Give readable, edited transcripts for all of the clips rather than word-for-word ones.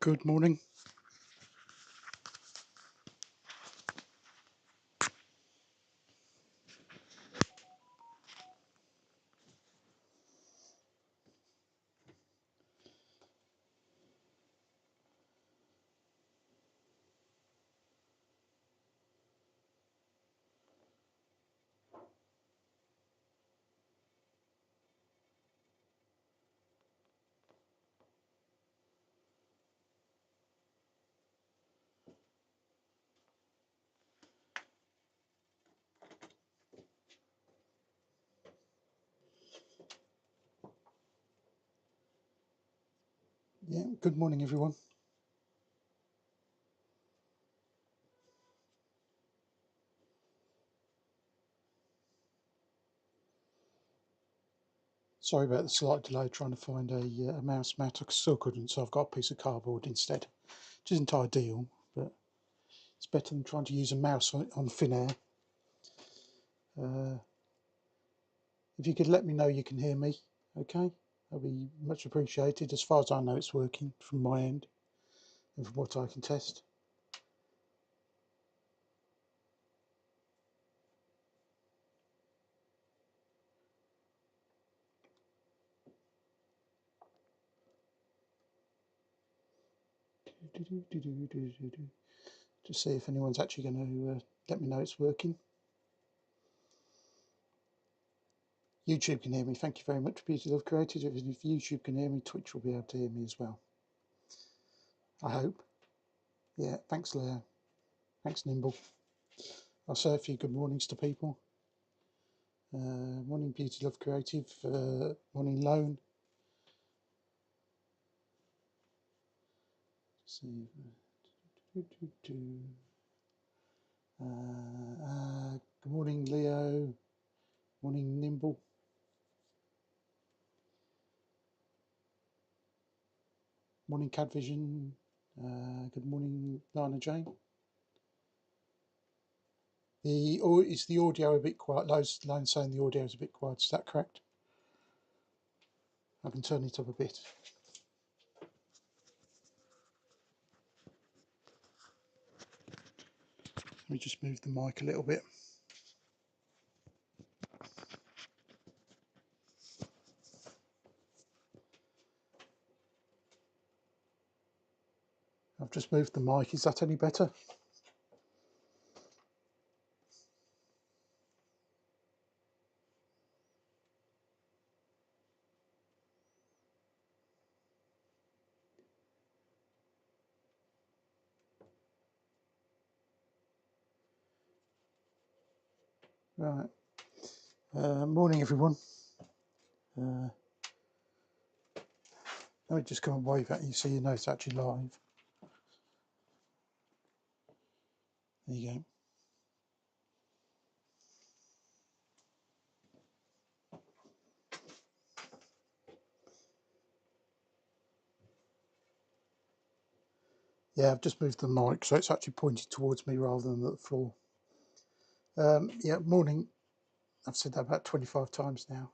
Good morning. Yeah, good morning, everyone. Sorry about the slight delay trying to find a mouse mat. I still couldn't, so I've got a piece of cardboard instead, which isn't ideal, but it's better than trying to use a mouse on thin air. If you could let me know you can hear me, okay? That'd be much appreciated. As far as I know, it's working from my end and from what I can test. Just see if anyone's actually going to let me know it's working. YouTube can hear me. Thank you very much, Beauty Love Created. If YouTube can hear me, Twitch will be able to hear me as well, I hope. Yeah, thanks, Leah. Thanks, Nimble. I'll say a few good mornings to people. Morning, Beauty Love Creative. Morning, Lone. Let's see. Good morning, Leo. Morning, Nimble. Morning, Cadvision. Good morning, Lana Jane. Is the audio a bit quiet? Lone saying the audio is a bit quiet. Is that correct? I can turn it up a bit. Let me just move the mic a little bit. I've just moved the mic. Is that any better? Right. Morning, everyone. Let me just come and wave at you so you know it's actually live. There you go. Yeah, I've just moved the mic so it's actually pointed towards me rather than at the floor. Yeah, morning. I've said that about 25 times now.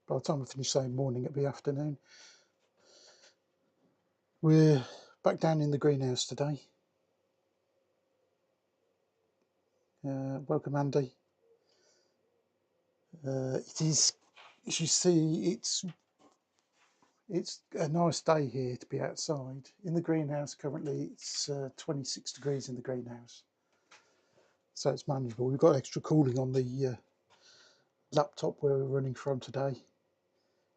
By the time I finish saying morning, it'll be afternoon. We're back down in the greenhouse today. Welcome, Andy. It is, as you see, it's a nice day here to be outside. In the greenhouse currently it's 26 degrees in the greenhouse, so it's manageable. We've got extra cooling on the laptop where we're running from today.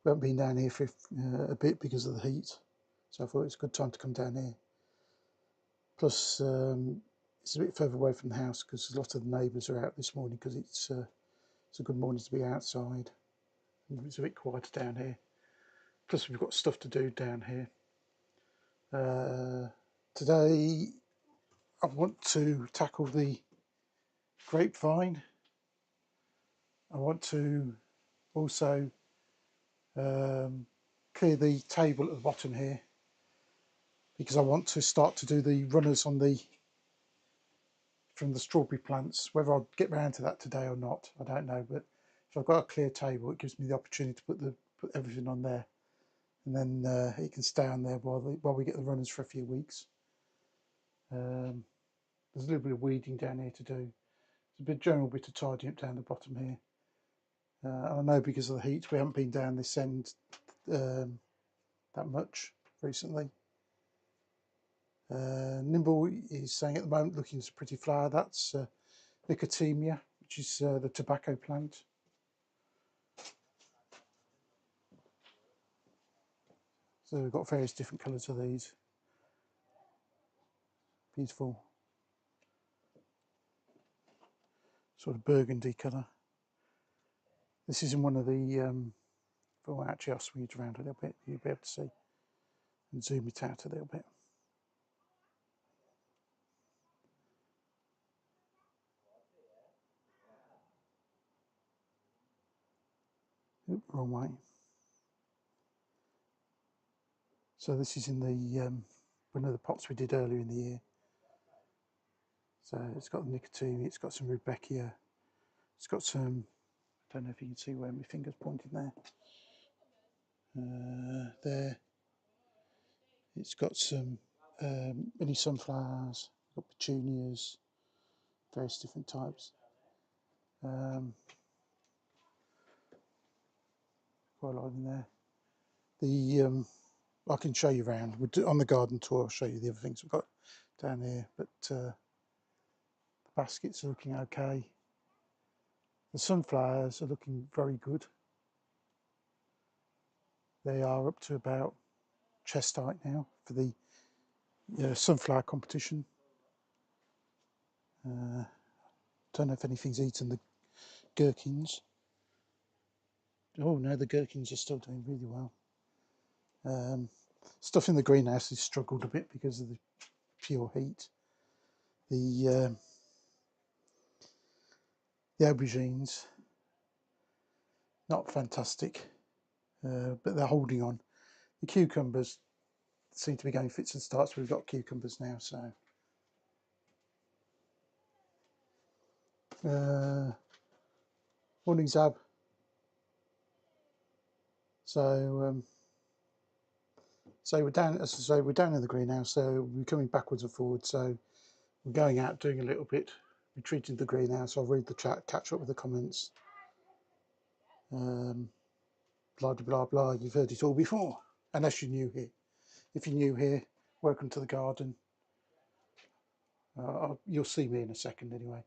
We haven't been down here for a bit because of the heat, so I thought it's a good time to come down here. Plus it's a bit further away from the house because a lot of the neighbours are out this morning because it's a good morning to be outside. It's a bit quieter down here. Plus we've got stuff to do down here. Today I want to tackle the grapevine. I want to also clear the table at the bottom here because I want to start to do the runners on from the strawberry plants. Whether I'll get round to that today or not, I don't know, but if I've got a clear table it gives me the opportunity to put everything on there, and then it can stay on there while we get the runners for a few weeks. There's a little bit of weeding down here to do. There's a general bit of tidying up down the bottom here. I know because of the heat we haven't been down this end that much recently. Nimble is saying at the moment looking as a pretty flower. That's Nicotimia, which is the tobacco plant. So we've got various different colours of these. Beautiful sort of burgundy colour. This is in one of the, oh actually I'll swing it around a little bit, you'll be able to see, and zoom it out a little bit. Oop, wrong way. So this is in the one of the pots we did earlier in the year. So it's got the nicotine, it's got some rudbeckia, it's got some, don't know if you can see where my finger's pointing there. There. It's got some mini sunflowers, got petunias, various different types. Quite a lot in there. The I can show you around. On the garden tour, I'll show you the other things we've got down here. But the baskets are looking okay. The sunflowers are looking very good. They are up to about chest height now for the sunflower competition. Don't know if anything's eaten the gherkins. Oh no, the gherkins are still doing really well. Stuff in the greenhouse has struggled a bit because of the pure heat. The aubergines, not fantastic, but they're holding on. The cucumbers seem to be going fits and starts. We've got cucumbers now, so morning Zab. So we're down, as I say, we're down in the greenhouse, so we're coming backwards and forwards. So we're going out, doing a little bit, retreating to the greenhouse. I'll read the chat, catch up with the comments. Blah blah blah. You've heard it all before, unless you're new here. If you're new here, welcome to the garden. You'll see me in a second anyway.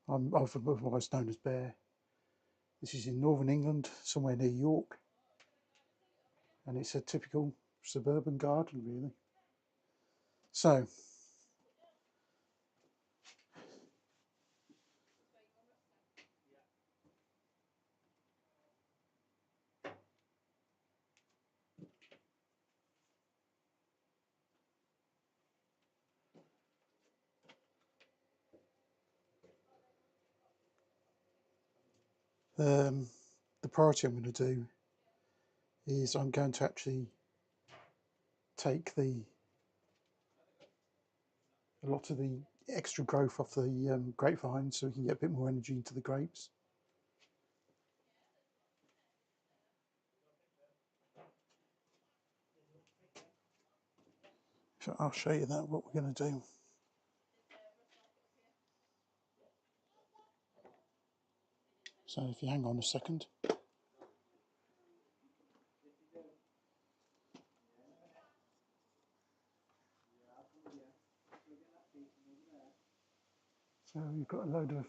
I'm otherwise known as Bear. This is in northern England, somewhere near York, and it's a typical suburban garden, really. So, the priority I'm going to do is I'm going to actually take a lot of the extra growth off the grapevine so we can get a bit more energy into the grapes. So I'll show you that, what we're going to do. So if you hang on a second. So we've got a load of,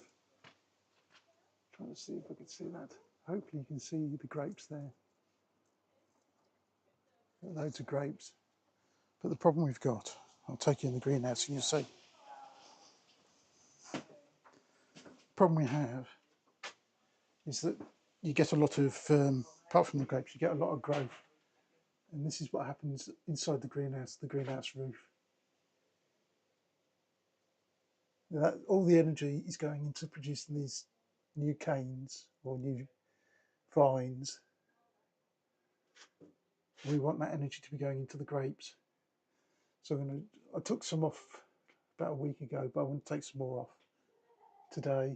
trying to see if I can see that. Hopefully you can see the grapes there. Loads of grapes. But the problem we've got, I'll take you in the greenhouse and you'll see. The problem we have is that you get a lot of, apart from the grapes, you get a lot of growth. And this is what happens inside the greenhouse roof. All the energy is going into producing these new canes or new vines. We want that energy to be going into the grapes. So I took some off about a week ago, but I want to take some more off today.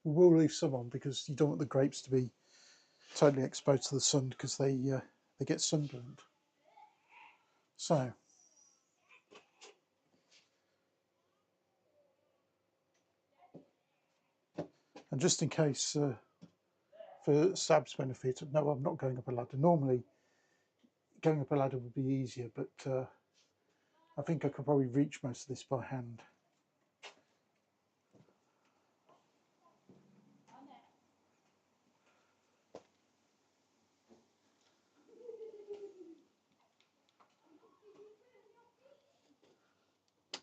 We will leave some on because you don't want the grapes to be totally exposed to the sun because they they get sunburned. So, and just in case, for Sab's benefit, no, I'm not going up a ladder. Normally, going up a ladder would be easier, but I think I could probably reach most of this by hand.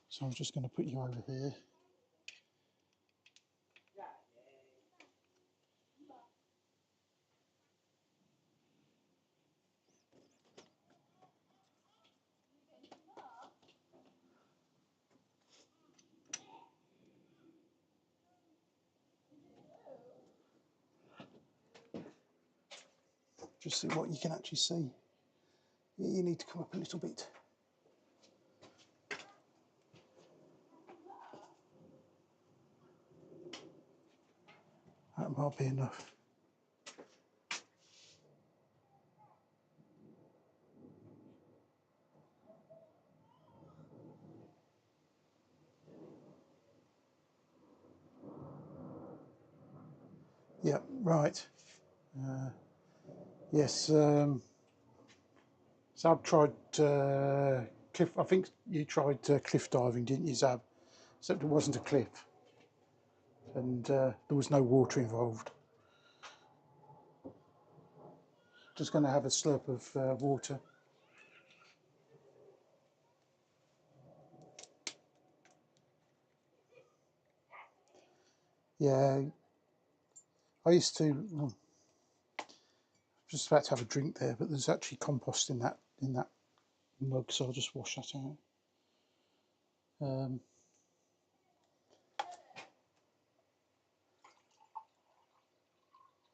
So I'm just going to put you over here. Just see what you can actually see. You need to come up a little bit. That might be enough. Yeah, right. Yes, Zab tried cliff. I think you tried cliff diving, didn't you, Zab? Except it wasn't a cliff, and there was no water involved. Just going to have a slurp of water. Yeah, I used to. Just about to have a drink there, but there's actually compost in that mug, so I'll just wash that out.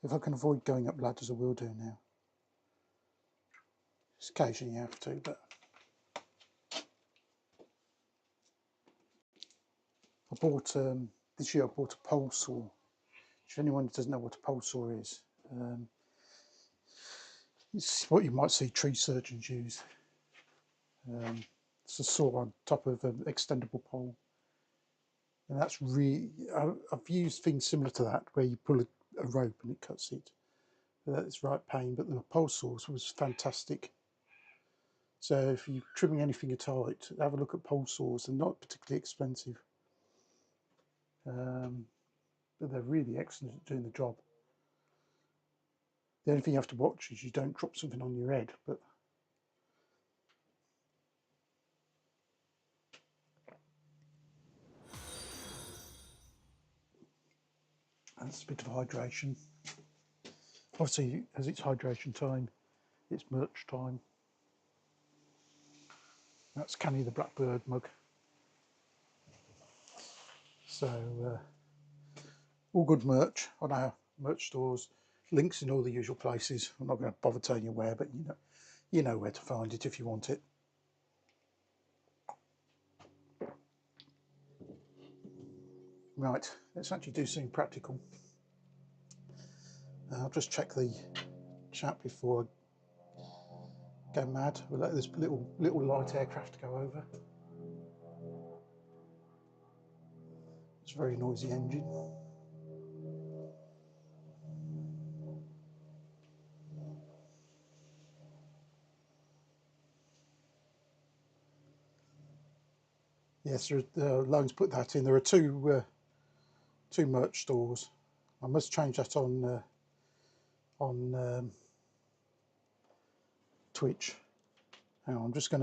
If I can avoid going up ladders, I will do now. Just occasionally you have to, but I bought this year. I bought a pole saw. If anyone doesn't know what a pole saw is, it's what you might see tree surgeons use. It's a saw on top of an extendable pole, and that's really. I've used things similar to that where you pull a rope and it cuts it. It's right pain, but the pole saws was fantastic. So if you're trimming anything at height, have a look at pole saws. They're not particularly expensive, but they're really excellent at doing the job. The only thing you have to watch is you don't drop something on your head. But that's a bit of hydration. Obviously, as it's hydration time, it's merch time. That's Canny the Blackbird mug. So all good merch on our merch stores. Links in all the usual places. I'm not going to bother telling you where, but you know where to find it if you want it. Right, let's actually do something practical. I'll just check the chat before I go mad. We'll let this little light aircraft go over. It's a very noisy engine. Yes, Loans put that in. There are two merch stores. I must change that on Twitch. Hang on, I'm just going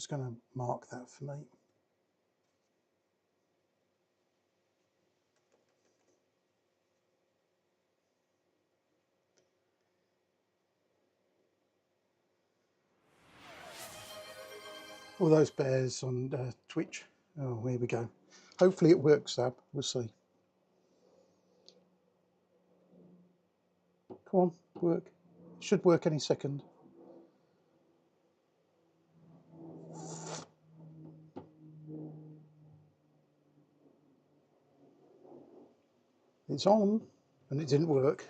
to mark that for me. All those bears on Twitch. Oh, here we go. Hopefully it works, Ab. We'll see. Come on, work. It should work any second. It's on, and it didn't work.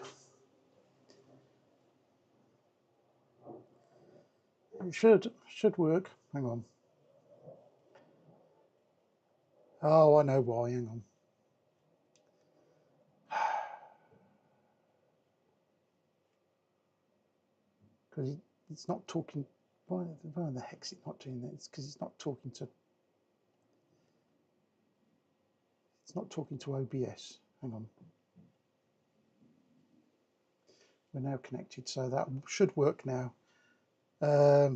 It should work. Hang on. Oh, I know why. Hang on. Because it's not talking. Why the heck's it not doing that? It's because it's not talking to. It's not talking to OBS. Hang on. We're now connected, so that should work now. Yeah,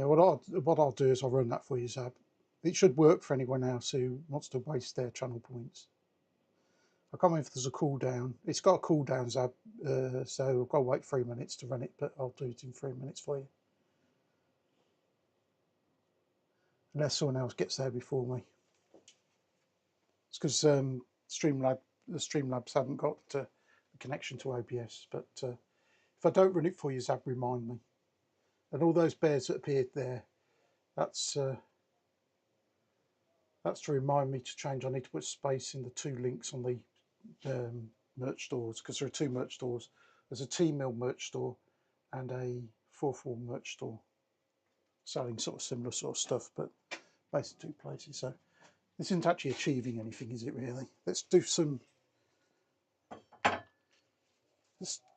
what I'll do is I'll run that for you, Zab. It should work for anyone else who wants to waste their channel points. I can't remember if there's a cooldown. It's got a cooldown, Zab, so I've got to wait 3 minutes to run it, but I'll do it in 3 minutes for you. Unless someone else gets there before me. It's because the Streamlabs haven't got a connection to OBS, but if I don't run it for you, Zab, remind me. And all those bears that appeared there, that's to remind me to change. I need to put space in the 2 links on the merch stores, because there are 2 merch stores. There's a T-Mill merch store and a 4-4 merch store selling sort of similar sort of stuff, but based in 2 places. So this isn't actually achieving anything, is it really? Let's do some.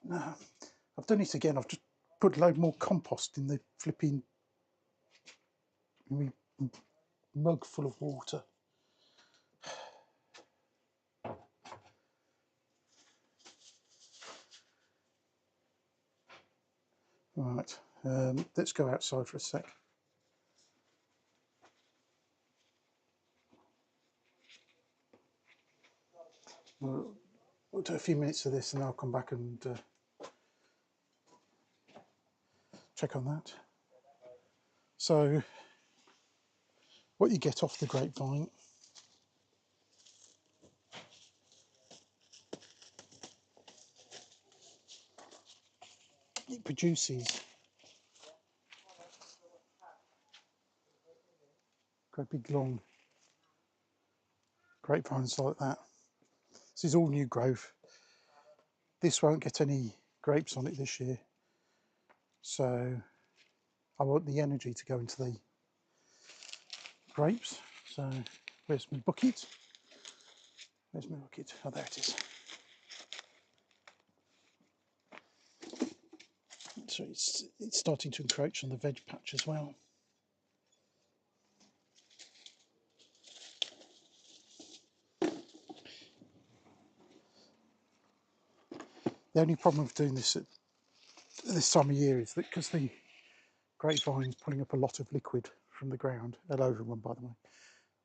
I've done it again. I've just put a load more compost in the flipping mug full of water. Right, let's go outside for a sec. We'll do a few minutes of this and I'll come back and check on that. So what you get off the grapevine it produces great big long grapevines like that. This is all new growth. This won't get any grapes on it this year, so I want the energy to go into the grapes. So where's my bucket? Where's my bucket? Oh, there it is. So it's starting to encroach on the veg patch as well. The only problem with doing this at this time of year is that because the grapevine's pulling up a lot of liquid from the ground, hello everyone by the way,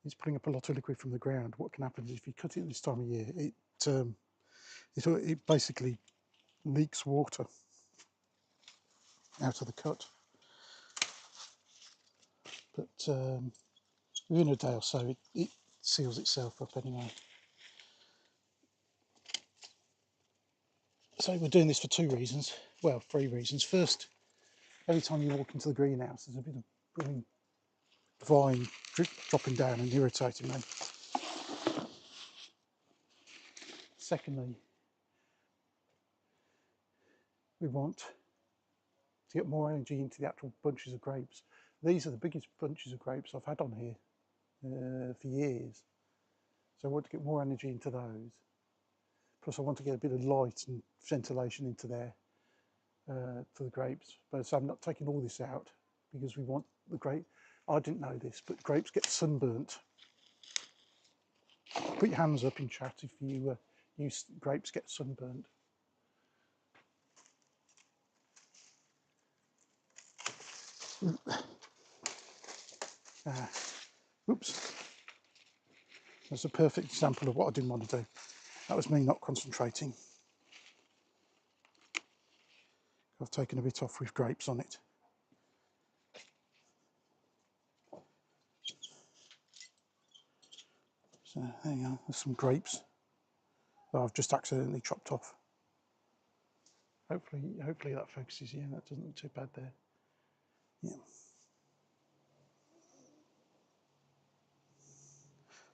it's pulling up a lot of liquid from the ground. What can happen is if you cut it this time of year, it basically leaks water out of the cut. But within a day or so, it seals itself up anyway. So we're doing this for 2 reasons. Well, 3 reasons. First, every time you walk into the greenhouse, there's a bit of vine dropping down and irritating me. Secondly, we want to get more energy into the actual bunches of grapes. These are the biggest bunches of grapes I've had on here for years. So I want to get more energy into those. Plus I want to get a bit of light and ventilation into there for the grapes. But so I'm not taking all this out because we want the grape. I didn't know this, but grapes get sunburnt. Put your hands up in chat if you use grapes get sunburnt. Oops. That's a perfect example of what I didn't want to do. That was me not concentrating. I've taken a bit off with grapes on it. So there you go, there's some grapes that I've just accidentally chopped off. Hopefully that focuses. Yeah, that doesn't look too bad there. Yeah.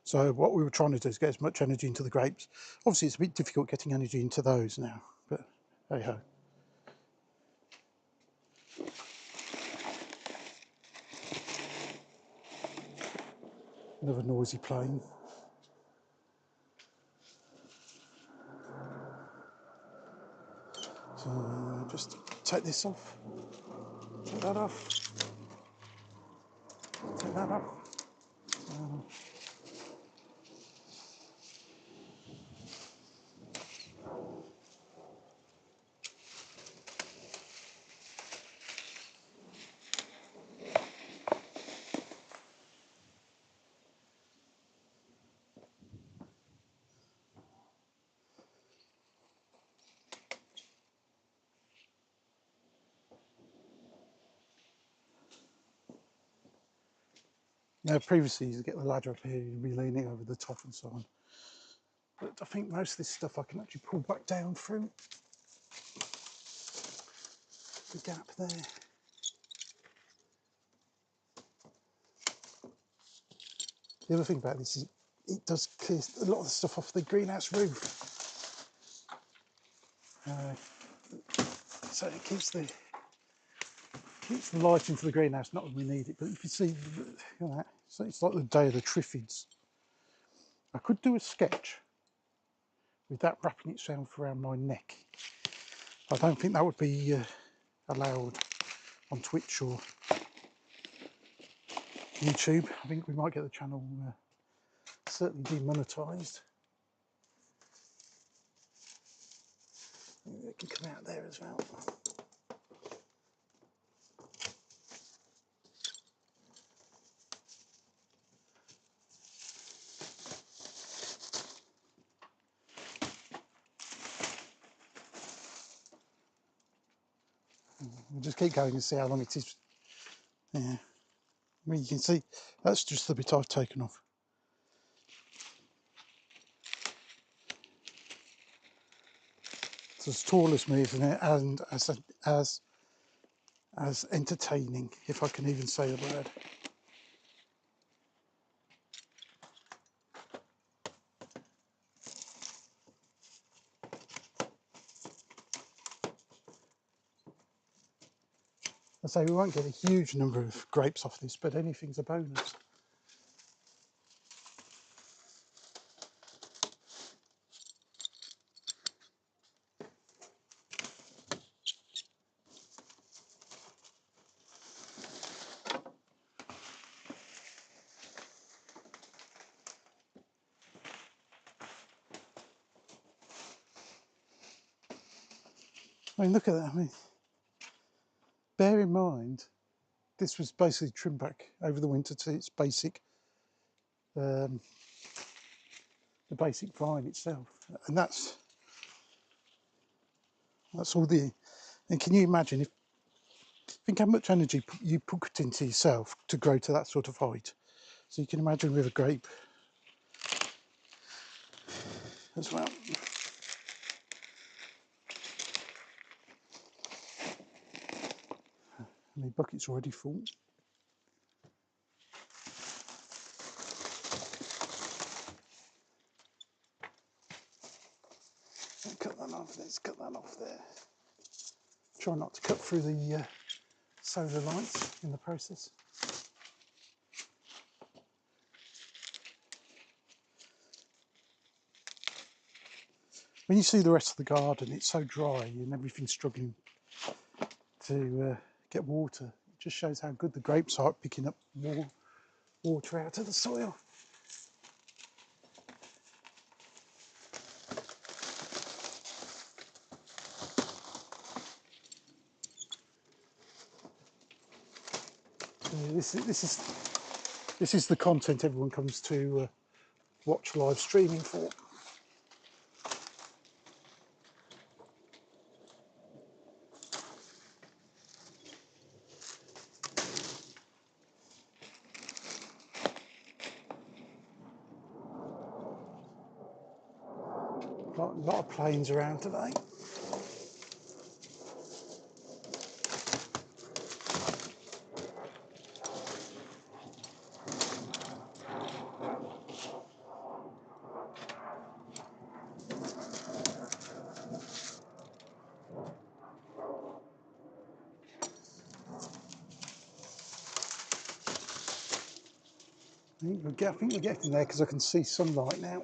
So what we were trying to do is get as much energy into the grapes. Obviously it's a bit difficult getting energy into those now, but hey ho. Another noisy plane. So just take this off, take that off, take that off. Now previously to get the ladder up here you'd be leaning over the top and so on. But I think most of this stuff I can actually pull back down through the gap there. The other thing about this is it does clear a lot of the stuff off the greenhouse roof. So it keeps the light into the greenhouse, not when we need it. But if you see, you know, so it's like the day of the triffids. I could do a sketch with that wrapping itself around my neck. I don't think that would be allowed on Twitch or YouTube. I think we might get the channel certainly demonetised. It can come out there as well. We'll just keep going and see how long it is. Yeah, I mean, you can see that's just the bit I've taken off. It's as tall as me, isn't it? And as entertaining, if I can even say the word. I say we won't get a huge number of grapes off this, but anything's a bonus. I mean, look at that. I mean, bear in mind, this was basically trimmed back over the winter to its basic, the basic vine itself, and that's all the. And can you imagine if think how much energy you put into yourself to grow to that sort of height? So you can imagine with a grape as well. And the bucket's already full. Cut that off. Let's cut that off there. Try not to cut through the solar lights in the process. When you see the rest of the garden, it's so dry and everything's struggling to get water. It just shows how good the grapes are at picking up more water out of the soil. This is the content everyone comes to watch live streaming for. A lot of planes around today. I think we're getting there because I can see sunlight now.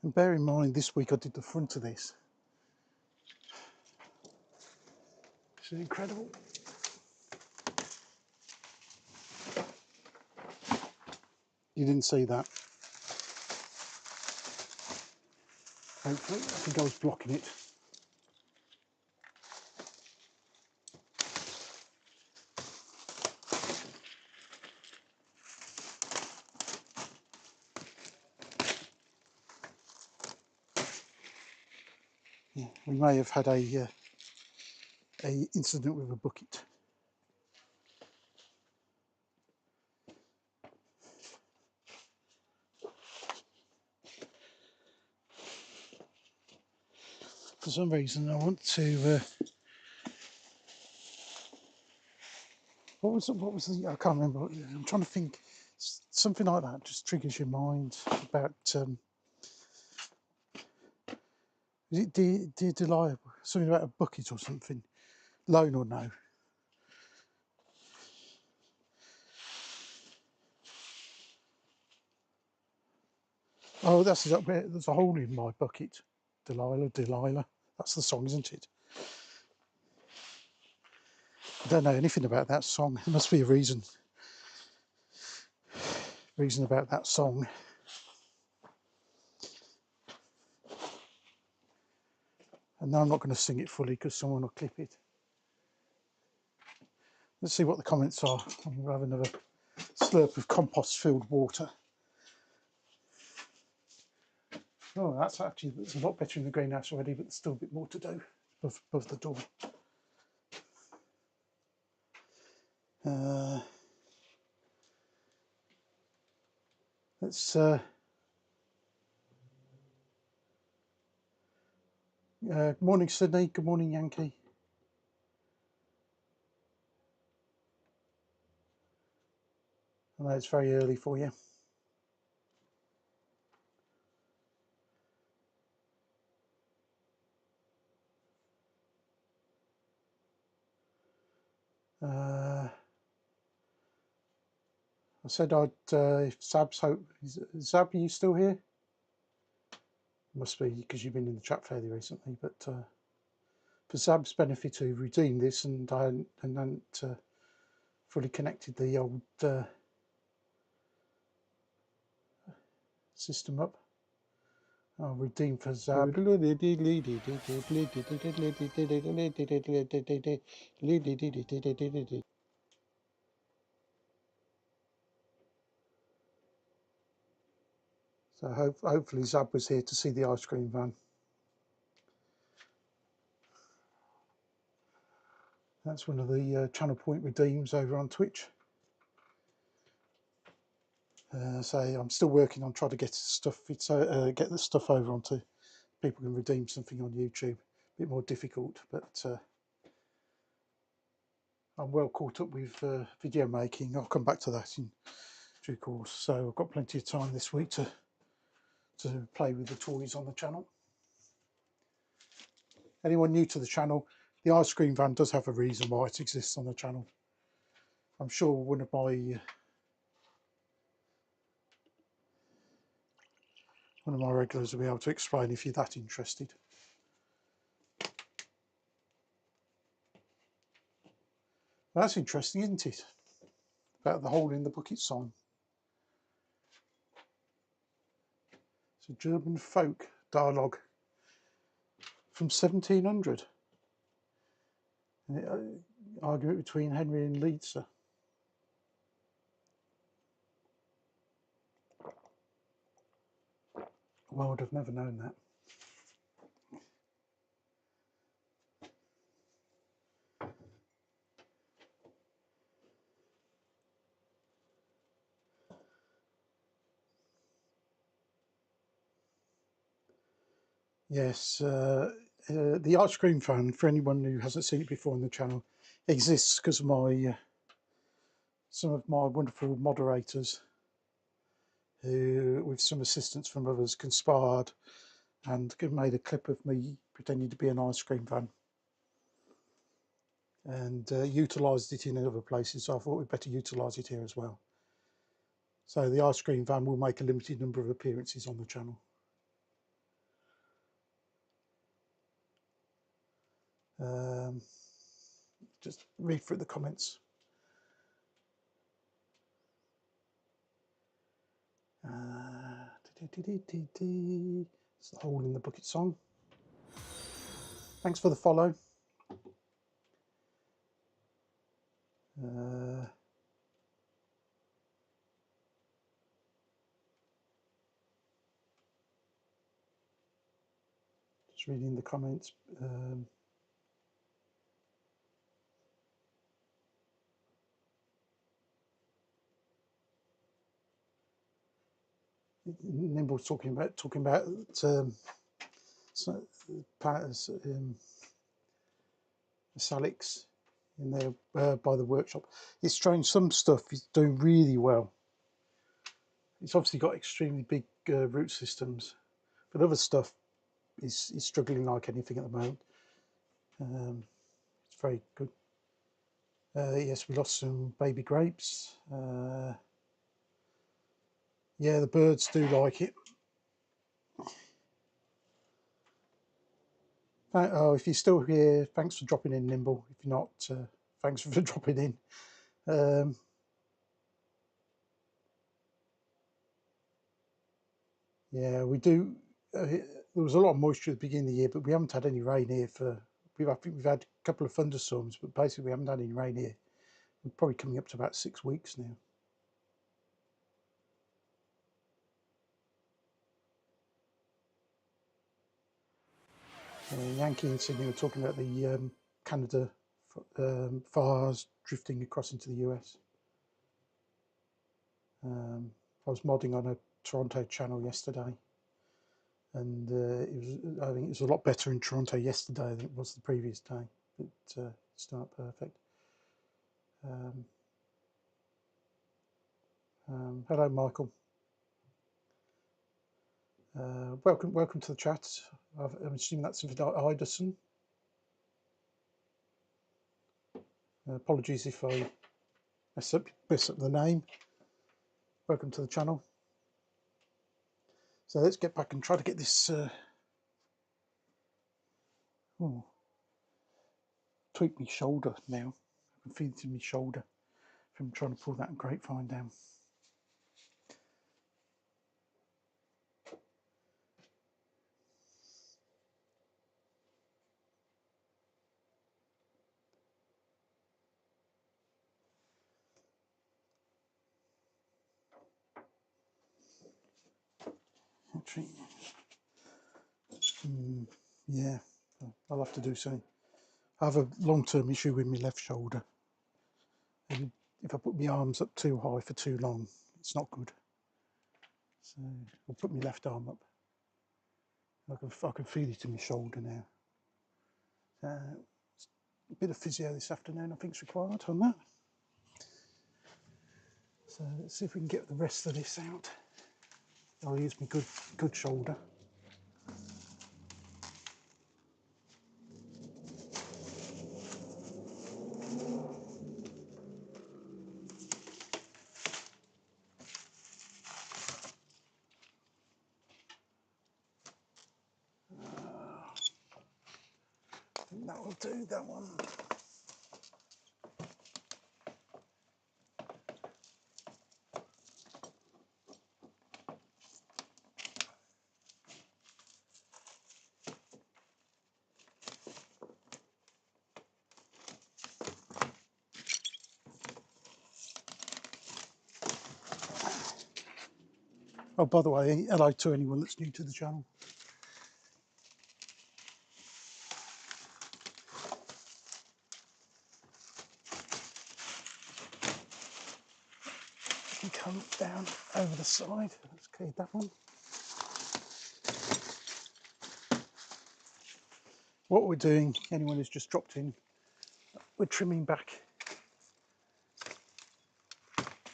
And bear in mind, this week I did the front of this. It's incredible. You didn't see that. Hopefully, I think I was blocking it. Yeah, we may have had a incident with a bucket. For some reason, I want to. What was the? I can't remember. I'm trying to think. Something like that just triggers your mind about. Is it dear Delilah? Something about a bucket or something. Loan or no? Oh, that's up there. There's a hole in my bucket. Delilah. That's the song, isn't it? I don't know anything about that song. There must be a reason about that song. And now I'm not going to sing it fully because someone will clip it. Let's see what the comments are. I'm going to have another slurp of compost-filled water. Oh, that's a lot better in the greenhouse already, but there's still a bit more to do above the door. Let's. Good morning, Sydney. Good morning, Yankee. I know it's very early for you. I said I'd. If Zab's hope. Zab, are you still here? Must be because you've been in the chat fairly recently. But for Zab's benefit, to redeem this, and I hadn't fully connected the old system up. I'll redeem for Zab. So hopefully Zab was here to see the ice cream van. That's one of the channel point redeems over on Twitch. So I'm still working on trying to get stuff. Get the stuff over onto people can redeem something on YouTube. A bit more difficult, but I'm well caught up with video making. I'll come back to that in due course. So I've got plenty of time this week to play with the toys on the channel. Anyone new to the channel, the ice cream van does have a reason why it exists on the channel. I'm sure one of my regulars will be able to explain if you're that interested. That's interesting, isn't it? About the hole in the bucket sign. It's a German folk dialogue from 1700. Argument between Henry and Leitzer. Well, I'd have never known that. Yes, the ice cream fan, for anyone who hasn't seen it before on the channel, exists because of my some of my wonderful moderators who, with some assistance from others, conspired and made a clip of me pretending to be an ice cream van. and utilised it in other places, so I thought we'd better utilise it here as well. So the ice cream van will make a limited number of appearances on the channel. Just read through the comments. It's the Hole in the Bucket song. Thanks for the follow. Just reading the comments. Nimble's talking about salix in there by the workshop. It's strange, some stuff is doing really well. It's obviously got extremely big root systems, but other stuff is struggling like anything at the moment. It's very good. Yes, we lost some baby grapes. Yeah, the birds do like it. Oh, if you're still here, thanks for dropping in, Nimble. If you're not, thanks for dropping in. Yeah, we do. There was a lot of moisture at the beginning of the year, but we haven't had any rain here for. I think we've had a couple of thunderstorms, but basically we haven't had any rain here. We're probably coming up to about 6 weeks now. Yankee and Sydney were talking about the Canada fires drifting across into the US. I was modding on a Toronto channel yesterday, and I think it was a lot better in Toronto yesterday than it was the previous day, but it's not perfect. Hello, Michael. Welcome to the chat. I'm assuming that's something like Iderson. Apologies if I mess up the name. Welcome to the channel. So let's get back and try to get this. Tweak my shoulder now. I can feel it in my shoulder from trying to pull that grapevine down. Actually, yeah, I'll have to do something. I have a long-term issue with my left shoulder, and if I put my arms up too high for too long, it's not good. So I'll put my left arm up. I can feel it in my shoulder now. A bit of physio this afternoon, I think, is required on that. So let's see if we can get the rest of this out. I'll use my good shoulder. I think that will do, that one. Oh, by the way, hello to anyone that's new to the channel. You can come down over the side. Let's clear that one. What we're doing, anyone who's just dropped in, we're trimming back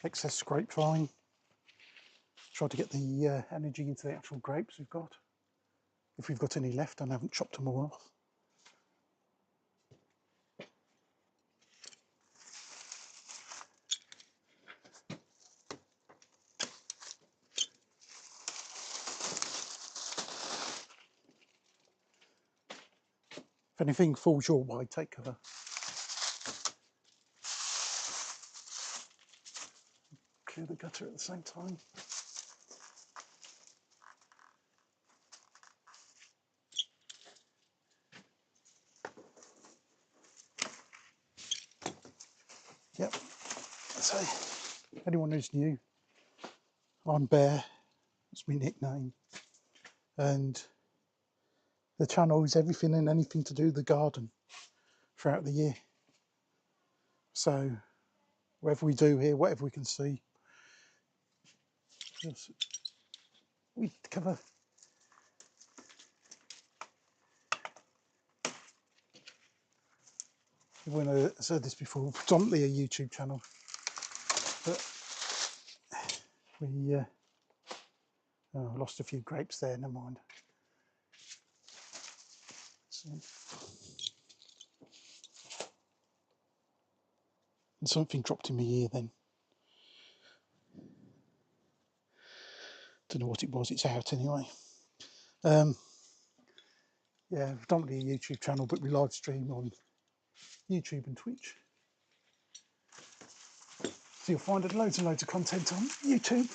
excess grapevine. Try to get the energy into the actual grapes we've got. If we've got any left and haven't chopped them all off. If anything falls your way, take cover. Clear the gutter at the same time. Yep. So, anyone who's new, I'm Bear. That's my nickname. And the channel is everything and anything to do with the garden throughout the year. So, whatever we do here, whatever we can see, we cover. When I said this before, predominantly a YouTube channel, but we lost a few grapes there. Never mind. So, and something dropped in my ear then. Don't know what it was. It's out anyway. Yeah, predominantly a YouTube channel, but we live stream on YouTube and Twitch. So you'll find loads and loads of content on YouTube.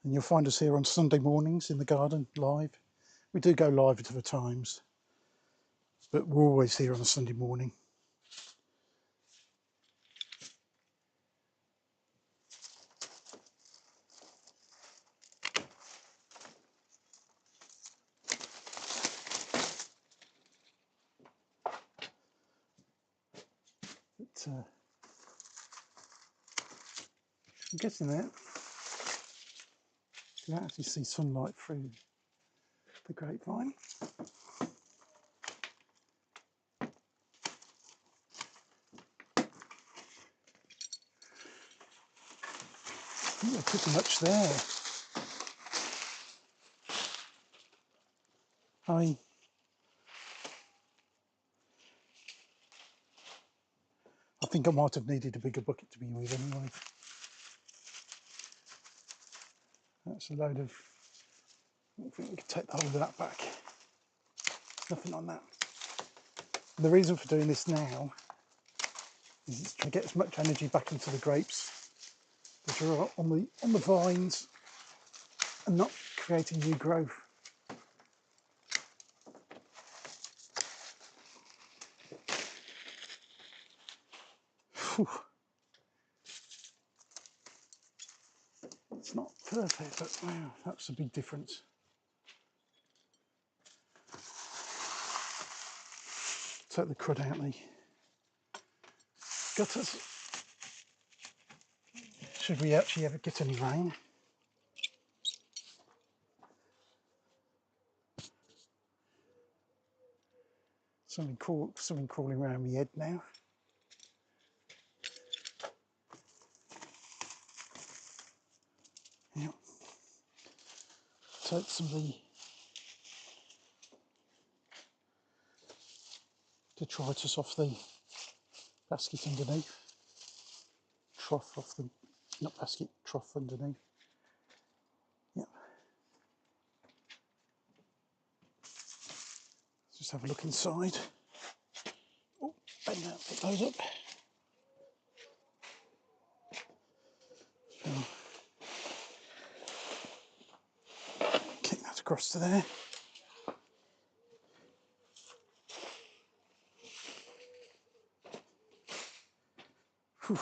And you'll find us here on Sunday mornings in the garden, live. We do go live at other times, but we're always here on a Sunday morning. But, I'm guessing that you can actually see sunlight through the grapevine. I think we're pretty much there. I think I might have needed a bigger bucket to begin with anyway. That's a load of, I don't think we could take the whole of that back. Nothing on that. And the reason for doing this now is it's to get as much energy back into the grapes that are on the vines and not creating new growth. Whew. It's not perfect, but wow, that's a big difference. Take the crud out the gutters. Should we actually ever get any rain? Something crawling around my head now. Yeah. Take some of the detritus off the basket underneath. Trough off the, not basket, trough underneath. Yeah. Just have a look inside. Oh, bend that, pick those up. So, kick that across to there. Whew.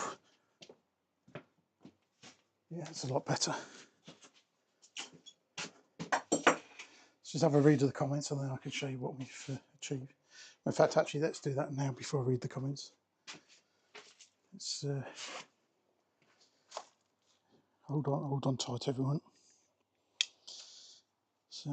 Yeah, it's a lot better. Let's just have a read of the comments and then I can show you what we've achieved. In fact, actually, let's do that now before I read the comments. Let's hold on tight, everyone. So,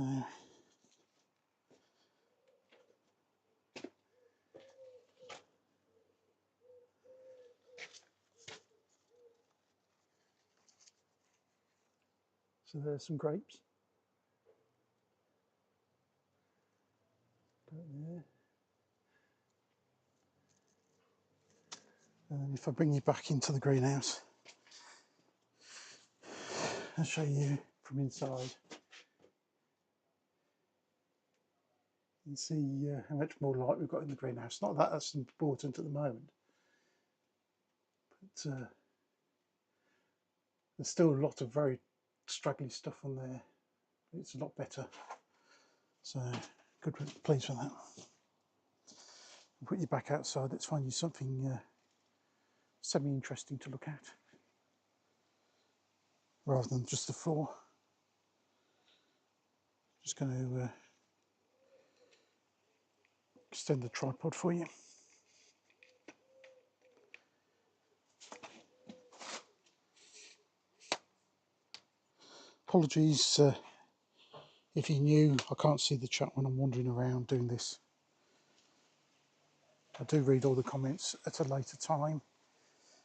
So there's some grapes. There. And then if I bring you back into the greenhouse, I'll show you from inside. You can see how much more light we've got in the greenhouse. Not that that's important at the moment, but there's still a lot of very straggly stuff on there. It's a lot better. So good, pleased with that. I'll put you back outside. Let's find you something semi-interesting to look at, rather than just the floor. Just going to extend the tripod for you. Apologies if you're new, I can't see the chat when I'm wandering around doing this. I do read all the comments at a later time,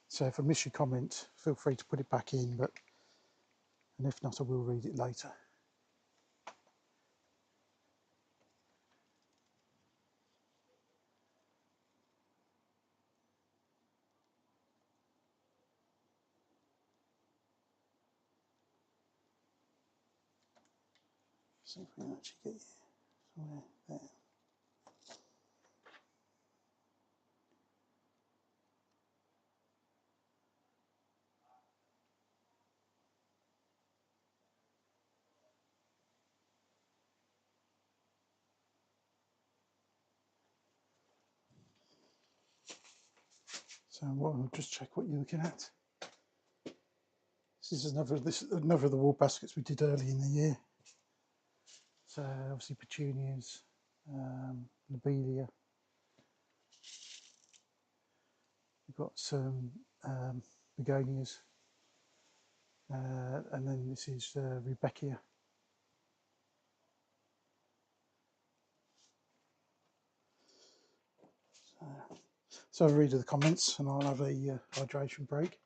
so if I miss your comment, feel free to put it back in, and if not, I will read it later. See if we can actually get you somewhere there. So I'll just check what you're looking at. This is another of the wall baskets we did early in the year. So obviously petunias, lobelia. We've got some begonias, and then this is Rebecca. So I'll read the comments and I'll have a hydration break.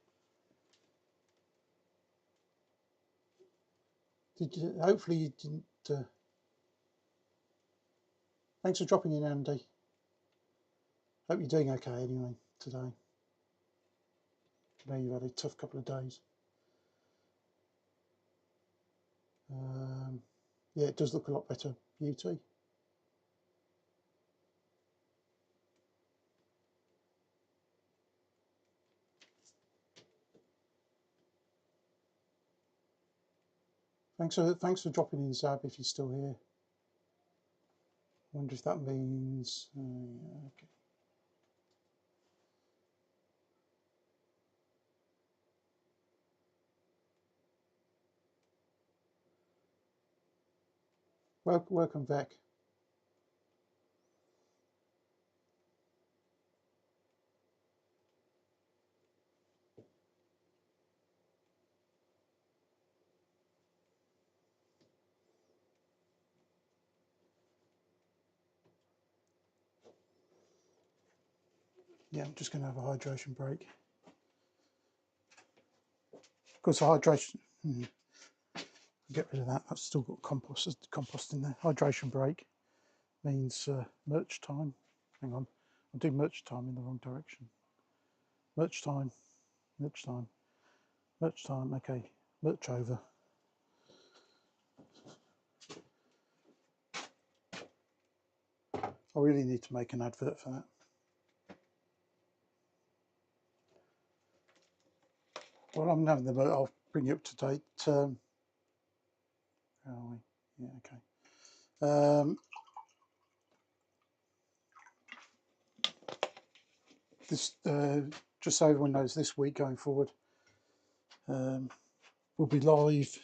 Hopefully you didn't. Thanks for dropping in, Andy. Hope you're doing okay anyway today. I know you've had a tough couple of days. Yeah, it does look a lot better, Beauty. Thanks for dropping in, Zab, if you're still here. I wonder if that means yeah, okay. Welcome back. Yeah, I'm just going to have a hydration break. Of course, the hydration. Get rid of that. That's still got compost in there. Hydration break means merch time. Hang on, I'm doing merch time in the wrong direction. Merch time, merch time, merch time. Okay, merch over. I really need to make an advert for that. Well, I'm having the. I'll bring you up to date. How are we? Yeah, okay. This just so everyone knows, this week going forward, we'll be live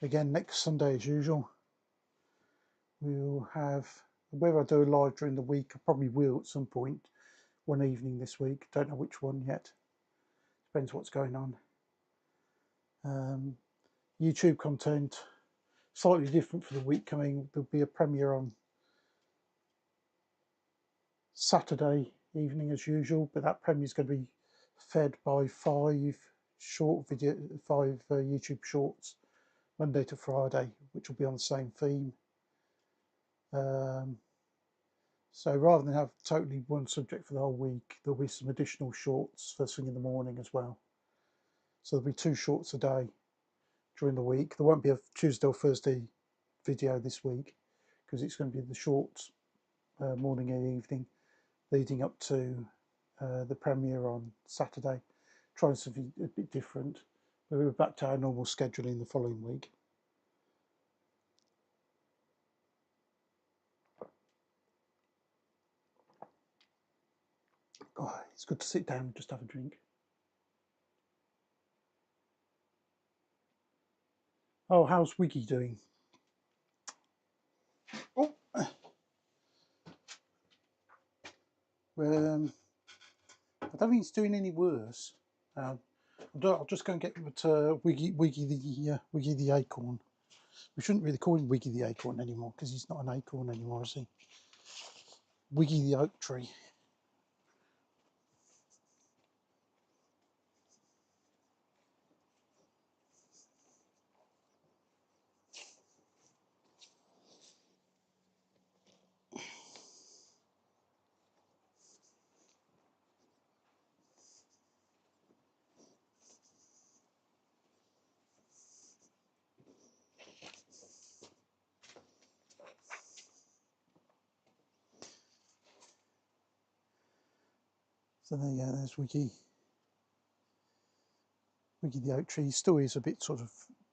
again next Sunday as usual. We'll have, whether I do a live during the week, I probably will at some point, one evening this week. Don't know which one yet. Depends what's going on. YouTube content, slightly different for the week coming. There'll be a premiere on Saturday evening as usual, but that premiere is going to be fed by 5 short video, 5 YouTube shorts, Monday to Friday, which will be on the same theme. So rather than have totally one subject for the whole week, there'll be some additional shorts first thing in the morning as well. So there'll be 2 shorts a day during the week. There won't be a Tuesday or Thursday video this week because it's going to be the shorts morning and evening leading up to the premiere on Saturday. Trying something a bit different. We're back to our normal scheduling the following week. Oh, it's good to sit down and just have a drink. Oh, how's Wiggy doing? Oh, I don't think it's doing any worse. I'll just go and get Wiggy the acorn. We shouldn't really call him Wiggy the acorn anymore because he's not an acorn anymore, is he? Wiggy the oak tree. So there you go, there's Wiggy. Wiggy the oak tree. He still is a bit sort of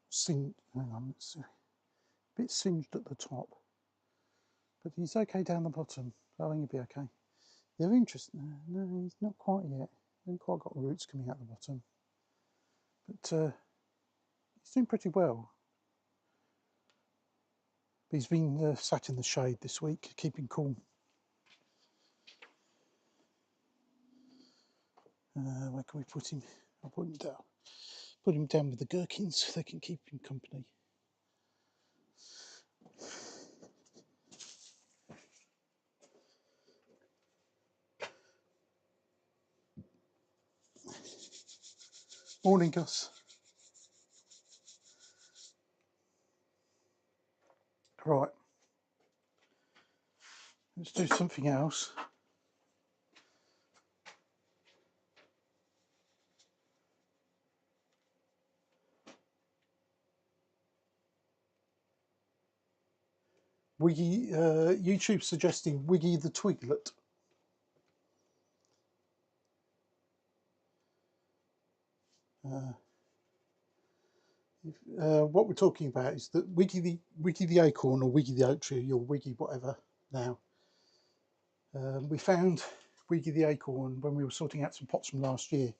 singed. Hang on, it's a bit singed at the top, but he's okay down the bottom. I think he'll be okay. They're interesting. No, he's not quite yet. He hasn't quite got roots coming out the bottom, but he's doing pretty well. But he's been sat in the shade this week, keeping cool. Where can we put him? I'll put him down. Put him down with the gherkins so they can keep him company. Morning, Gus. Right, let's do something else. Wiggy, YouTube suggesting Wiggy the Twiglet. What we're talking about is that Wiggy the acorn, or Wiggy the oak tree, or Wiggy whatever now. We found Wiggy the acorn when we were sorting out some pots from last year,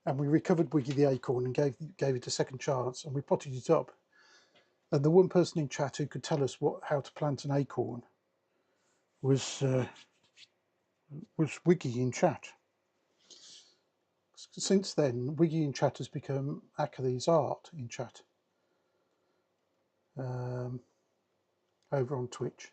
and we recovered Wiggy the acorn and gave it a second chance, and we potted it up. And the one person in chat who could tell us how to plant an acorn was Wiggy in chat. Since then, Wiggy in chat has become Achilles Art in chat over on Twitch.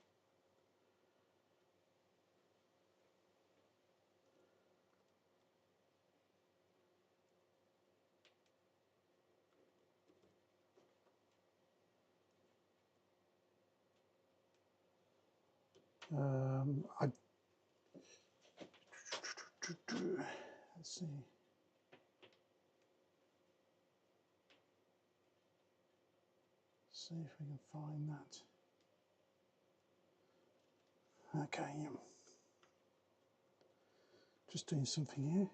Let's see. See if we can find that. Okay, just doing something here.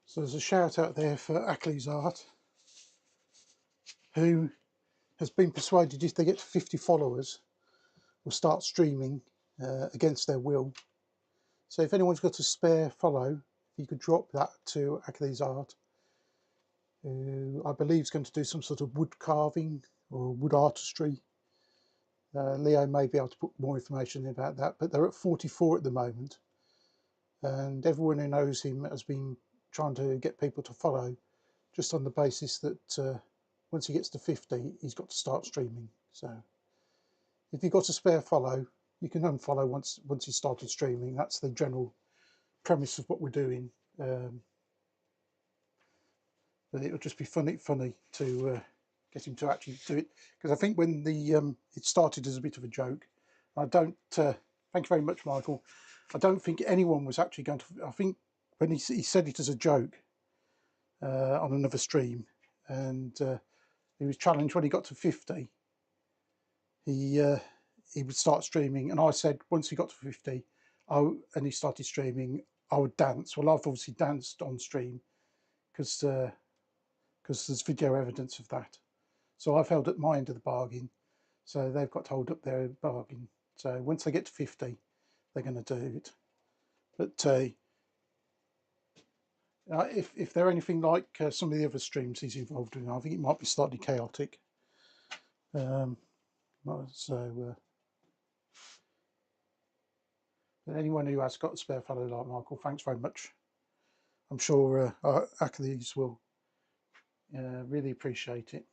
So there's a shout out there for Achilles Art, who has been persuaded if they get to 50 followers, will start streaming against their will. So if anyone's got a spare follow, you could drop that to Achilles Art, who I believe is going to do some sort of wood carving or wood artistry. Leo may be able to put more information about that, but they're at 44 at the moment, and everyone who knows him has been trying to get people to follow, just on the basis that once he gets to 50, he's got to start streaming. So if you've got a spare follow, you can unfollow once he started streaming. That's the general premise of what we're doing. But it'll just be funny to get him to actually do it, because I think when it started as a bit of a joke, I don't thank you very much, Michael. I don't think anyone was actually going to. I think when he said it as a joke on another stream, and he was challenged when he got to 50, he would start streaming, and I said once he got to 50, and he started streaming, I would dance. Well, I've obviously danced on stream because there's video evidence of that. So I've held up my end of the bargain, so they've got to hold up their bargain. So once they get to 50, they're going to do it. But if they're anything like some of the other streams he's involved in, I think it might be slightly chaotic. But anyone who has got a spare fellow like Michael, thanks very much. I'm sure Achilles will really appreciate it.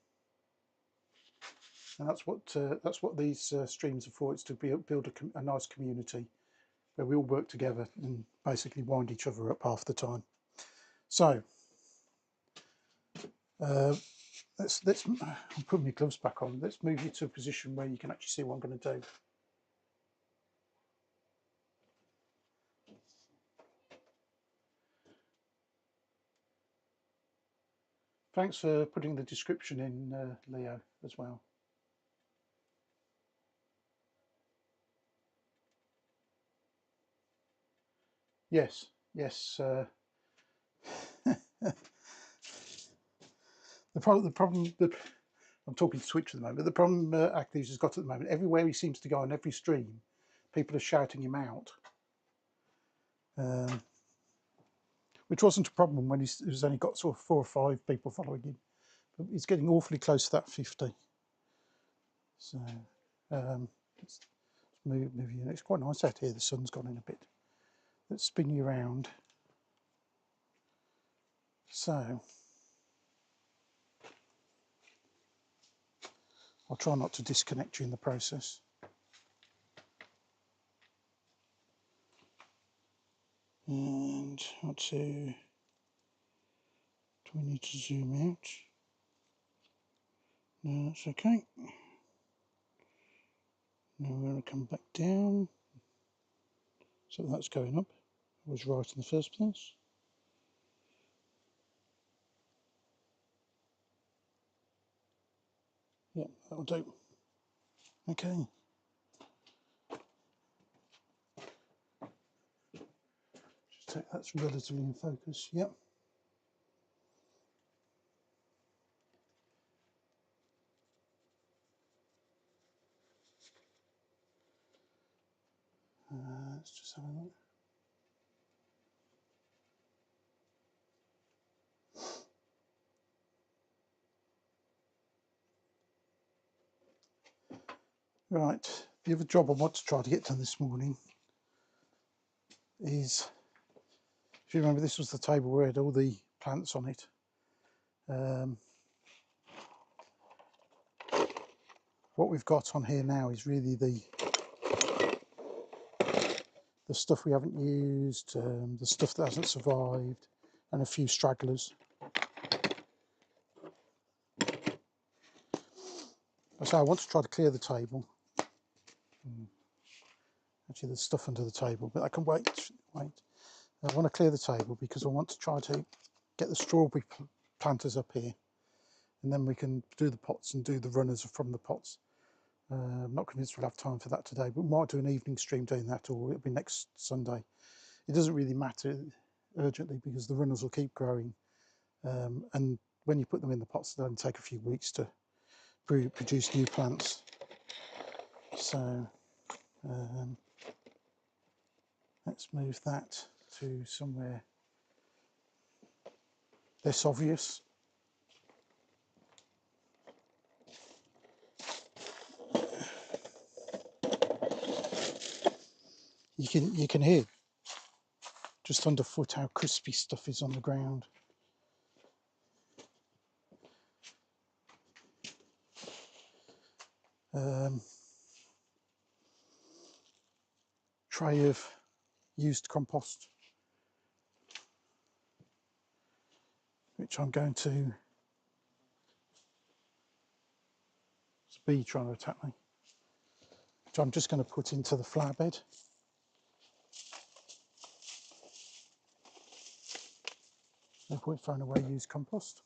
And that's what these streams are for. It's to build a nice community where we all work together and basically wind each other up half the time. So let's I'll put my gloves back on. Let's move you to a position where you can actually see what I'm going to do. Thanks for putting the description in, Leo, as well. Yes. The problem I'm talking to Twitch at the moment. The problem Achilles has got at the moment, everywhere he seems to go on every stream, people are shouting him out, which wasn't a problem when he's only got sort of 4 or 5 people following him. But he's getting awfully close to that 50. So let's move you. It's quite nice out here. The sun's gone in a bit. Let's spin you around. So I'll try not to disconnect you in the process. And do we need to zoom out? No, that's okay. Now we're going to come back down. So that's going up. I was right in the first place. Yeah, that'll do. Okay. Just take that's relatively in focus. Yep. Let's just have a look. Right, the other job I want to try to get done this morning is, if you remember, this was the table where I had all the plants on it. What we've got on here now is really the stuff we haven't used, the stuff that hasn't survived, and a few stragglers. So I want to try to clear the table. Actually, there's stuff under the table, but I can wait. I want to clear the table because I want to try to get the strawberry planters up here, and then we can do the pots and do the runners from the pots. I'm not convinced we'll have time for that today, but we might do an evening stream doing that, or it'll be next Sunday. It doesn't really matter urgently because the runners will keep growing, and when you put them in the pots, they'll only take a few weeks to produce new plants. So let's move that to somewhere less obvious. You can hear just underfoot how crispy stuff is on the ground. Tray of used compost, which I'm going to. There's a bee trying to attack me. Which I'm just going to put into the flower bed. No point throwing away used compost.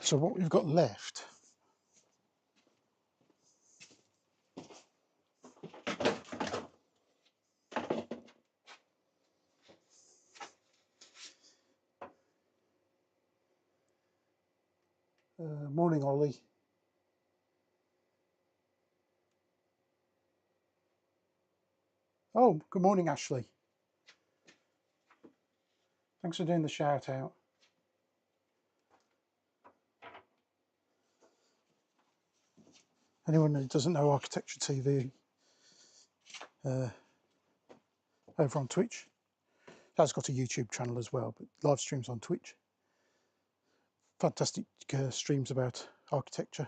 So what we've got left morning, Ollie. Oh, good morning, Ashley. Thanks for doing the shout out. Anyone who doesn't know Architecture TV, over on Twitch, has got a YouTube channel as well, but live streams on Twitch. Fantastic streams about architecture.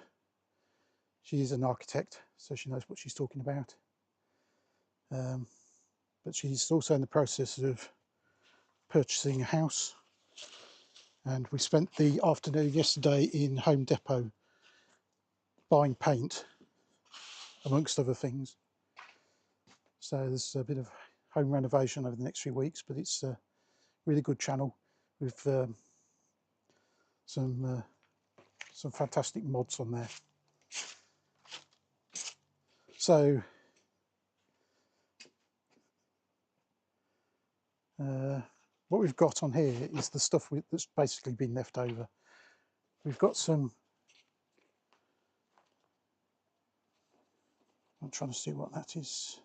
She is an architect, so she knows what she's talking about. But she's also in the process of purchasing a house, and we spent the afternoon yesterday in Home Depot buying paint, amongst other things. So there's a bit of home renovation over the next few weeks, but it's a really good channel with some fantastic mods on there. So what we've got on here is the stuff that's basically been left over. We've got some, I'm trying to see what that is.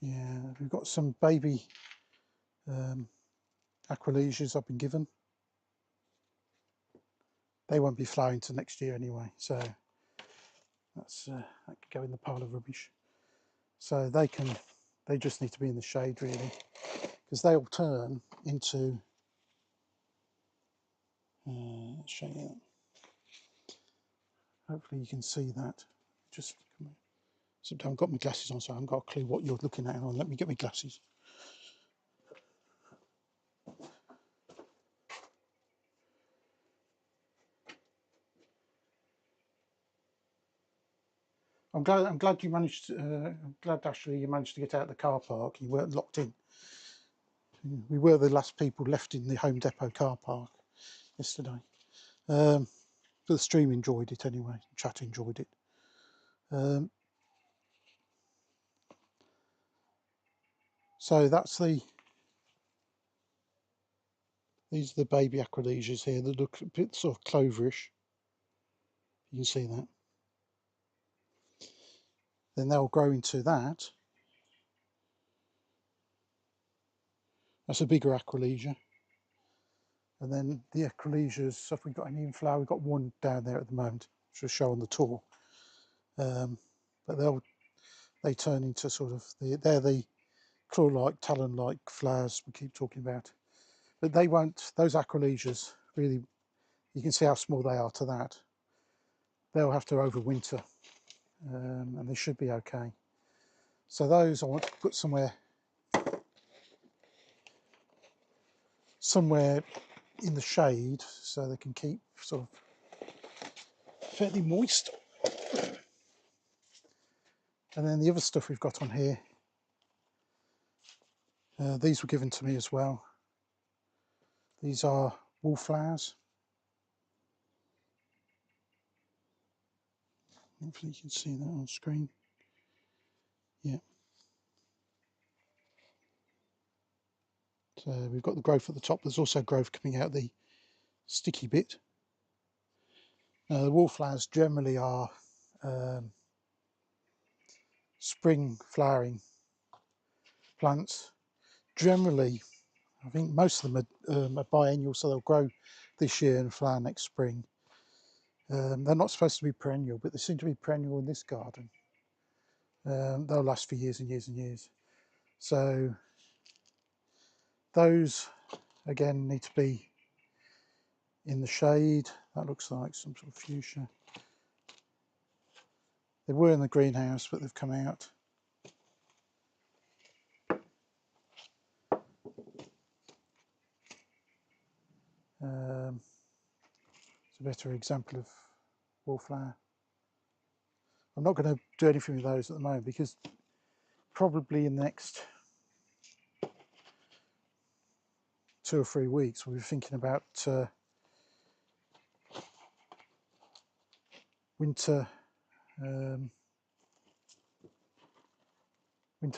Yeah, we've got some baby aquilesias I've been given. They won't be flowering till next year anyway, so that's that could go in the pile of rubbish. So they just need to be in the shade really, because they'll turn into. Let's show you that. Hopefully you can see that. Just so I haven't got my glasses on, so I haven't got a clue what you're looking at. Hang on, let me get my glasses. I'm glad you managed to, I'm glad actually you managed to get out of the car park. You weren't locked in. We were the last people left in the Home Depot car park yesterday. But the stream enjoyed it anyway. Chat enjoyed it. So that's these are the baby aquilesias here that look a bit sort of cloverish. You can see that. Then they'll grow into that. That's a bigger aqualesia. And then the aquilesias, if we've got any in flower, we've got one down there at the moment, which will show on the tour. But they turn into sort of, they're the claw-like, talon-like flowers we keep talking about. But they won't, those aquilesias, really, you can see how small they are to that. They'll have to overwinter, and they should be okay. So those I want to put somewhere in the shade, so they can keep sort of fairly moist. And then the other stuff we've got on here, these were given to me as well. These are wallflowers. Hopefully you can see that on screen. Yeah. So we've got the growth at the top. There's also growth coming out the sticky bit. Now the wallflowers generally are spring flowering plants. Generally, I think most of them are biennial, so they'll grow this year and flower next spring. They're not supposed to be perennial, but they seem to be perennial in this garden. They'll last for years and years and years. So those, again, need to be in the shade. That looks like some sort of fuchsia. They were in the greenhouse, but they've come out. It's a better example of wallflower. I'm not going to do anything with those at the moment because probably in the next 2 or 3 weeks we'll be thinking about winter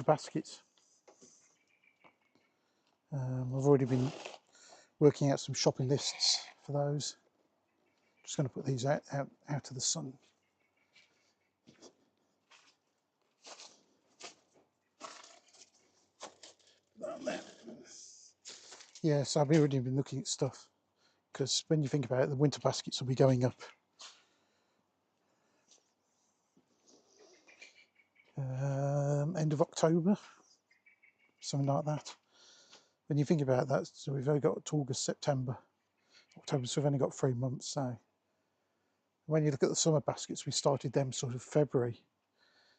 baskets. I've already been working out some shopping lists for those. Just going to put these out of the sun. Yeah, so I've already been looking at stuff, because when you think about it, the winter baskets will be going up. End of October, something like that. When you think about that, so we've only got August, September, October, so we've only got 3 months. So when you look at the summer baskets, we started them sort of February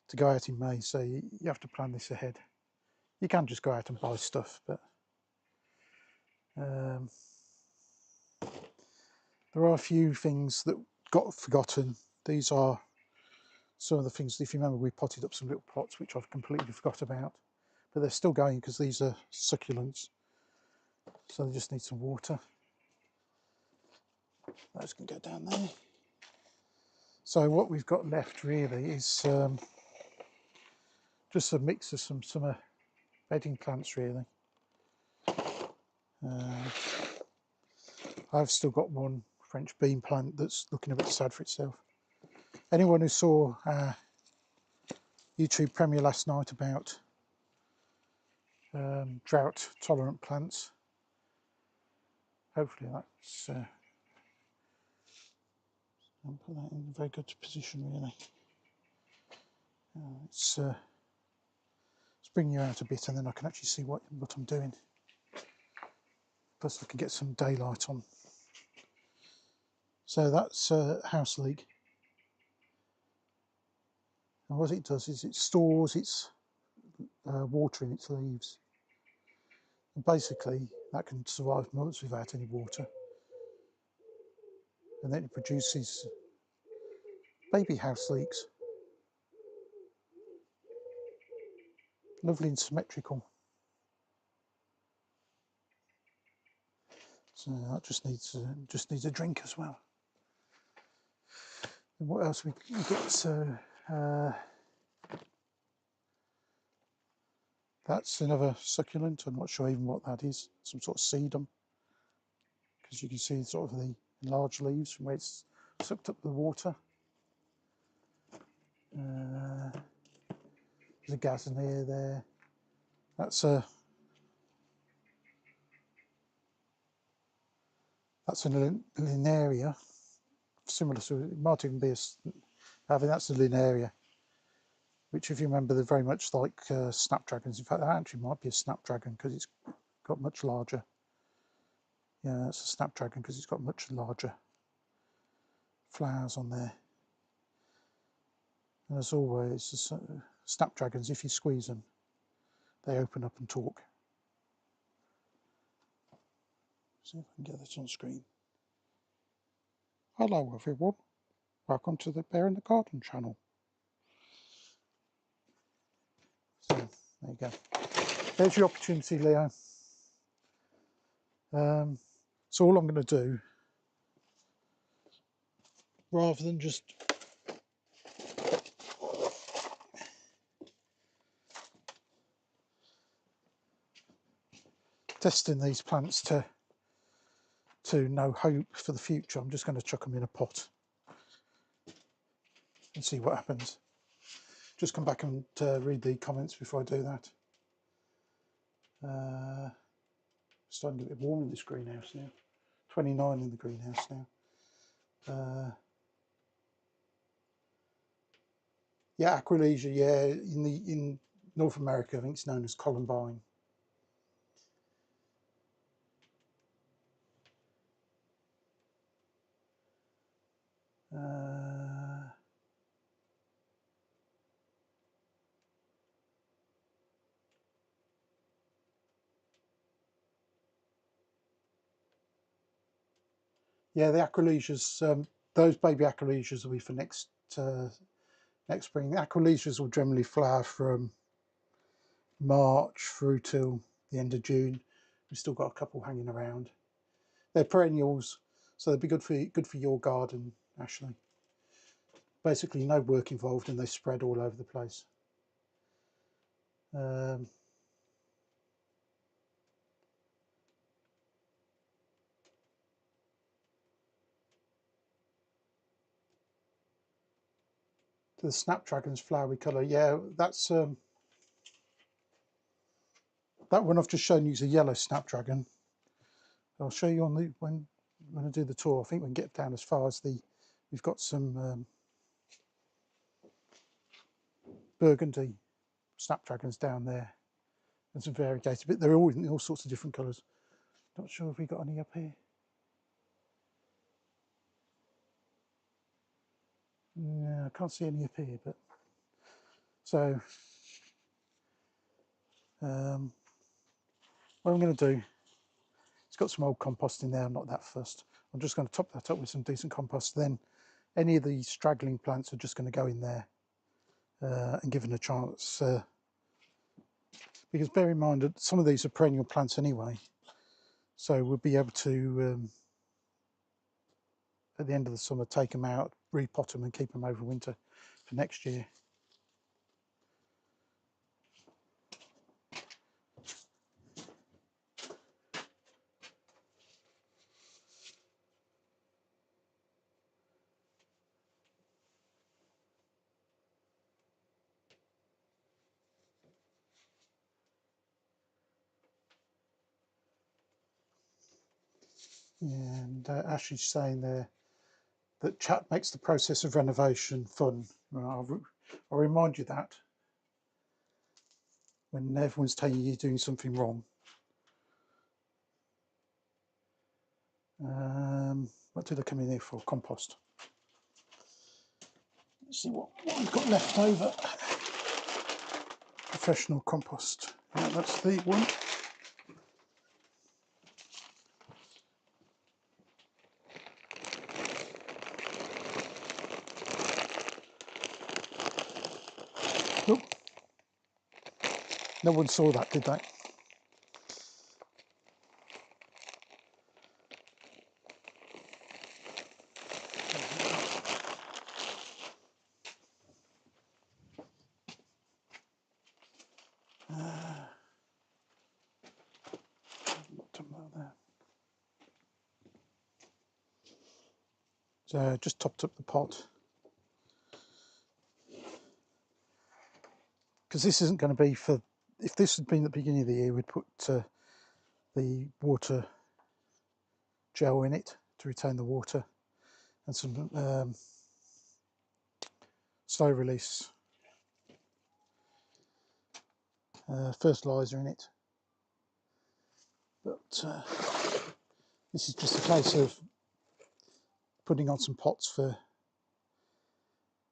to go out in May, so you have to plan this ahead. You can just go out and buy stuff, but there are a few things that got forgotten. These are some of the things, if you remember, we potted up some little plots which I've completely forgot about, but they're still going because these are succulents, so they just need some water. Those can go down there. So what we've got left really is just a mix of some summer bedding plants really. I've still got one French bean plant that's looking a bit sad for itself. Anyone who saw our YouTube premiere last night about drought tolerant plants, hopefully that's I'll put that in a very good position really. It's bringing you out a bit, and then I can actually see what I'm doing. Plus I can get some daylight on. So that's house leek, and what it does is it stores its water in its leaves, and basically that can survive months without any water, and then it produces baby house leeks, lovely and symmetrical. So that just needs a drink as well. And what else we got? So that's another succulent. I'm not sure even what that is. Some sort of sedum, because you can see sort of the enlarged leaves from where it's sucked up the water. There's a gazanier there. That's an linearia, similar to, it might even be I think that's a linearia, which, if you remember, they're very much like snapdragons. In fact, that actually might be a snapdragon because it's got much larger. Yeah, that's a snapdragon because it's got much larger flowers on there. And as always, snapdragons, if you squeeze them, they open up and talk. See if I can get this on screen. Hello everyone, welcome to the Bear in the Garden channel. So there you go. There's your opportunity, Leo. So all I'm going to do, rather than just testing these plants to no hope for the future, I'm just going to chuck them in a pot and see what happens. just come back and read the comments before I do that. Starting to get a bit warm in this greenhouse now. 29 in the greenhouse now. Yeah, Aquilegia, yeah, in North America, I think it's known as Columbine. Yeah, the Aquilegias, those baby Aquilegias will be for next spring. The Aquilegias will generally flower from March through till the end of June. We've still got a couple hanging around. They're perennials, so they'll be good for your garden, Ashley. Basically, no work involved, and they spread all over the place. To the Snapdragon's flowery colour, yeah, that's that one I've just shown you is a yellow Snapdragon. I'll show you on the when I do the tour. I think we can get down as far as we've got some burgundy Snapdragons down there and some variegated, but they're all in all sorts of different colours. Not sure if we got any up here. No, I can't see any up here, but so what I'm going to do, it's got some old compost in there, I'm not that fussed. I'm just going to top that up with some decent compost. Then any of the straggling plants are just going to go in there and give it a chance. Because bear in mind that some of these are perennial plants anyway, so we'll be able to, at the end of the summer, take them out, repot them and keep them over winter for next year. And Ashley's saying there that chat makes the process of renovation fun. Well, I'll remind you that when everyone's telling you you're doing something wrong. What did I come in here for? Compost. Let's see what we've got left over. Professional compost. Yeah, that's the one. Nope. No one saw that, did they? So just topped up the pot. Because this isn't going to be for, if this had been the beginning of the year, we'd put the water gel in it to retain the water and some slow release fertiliser in it. But this is just a case of putting on some pots for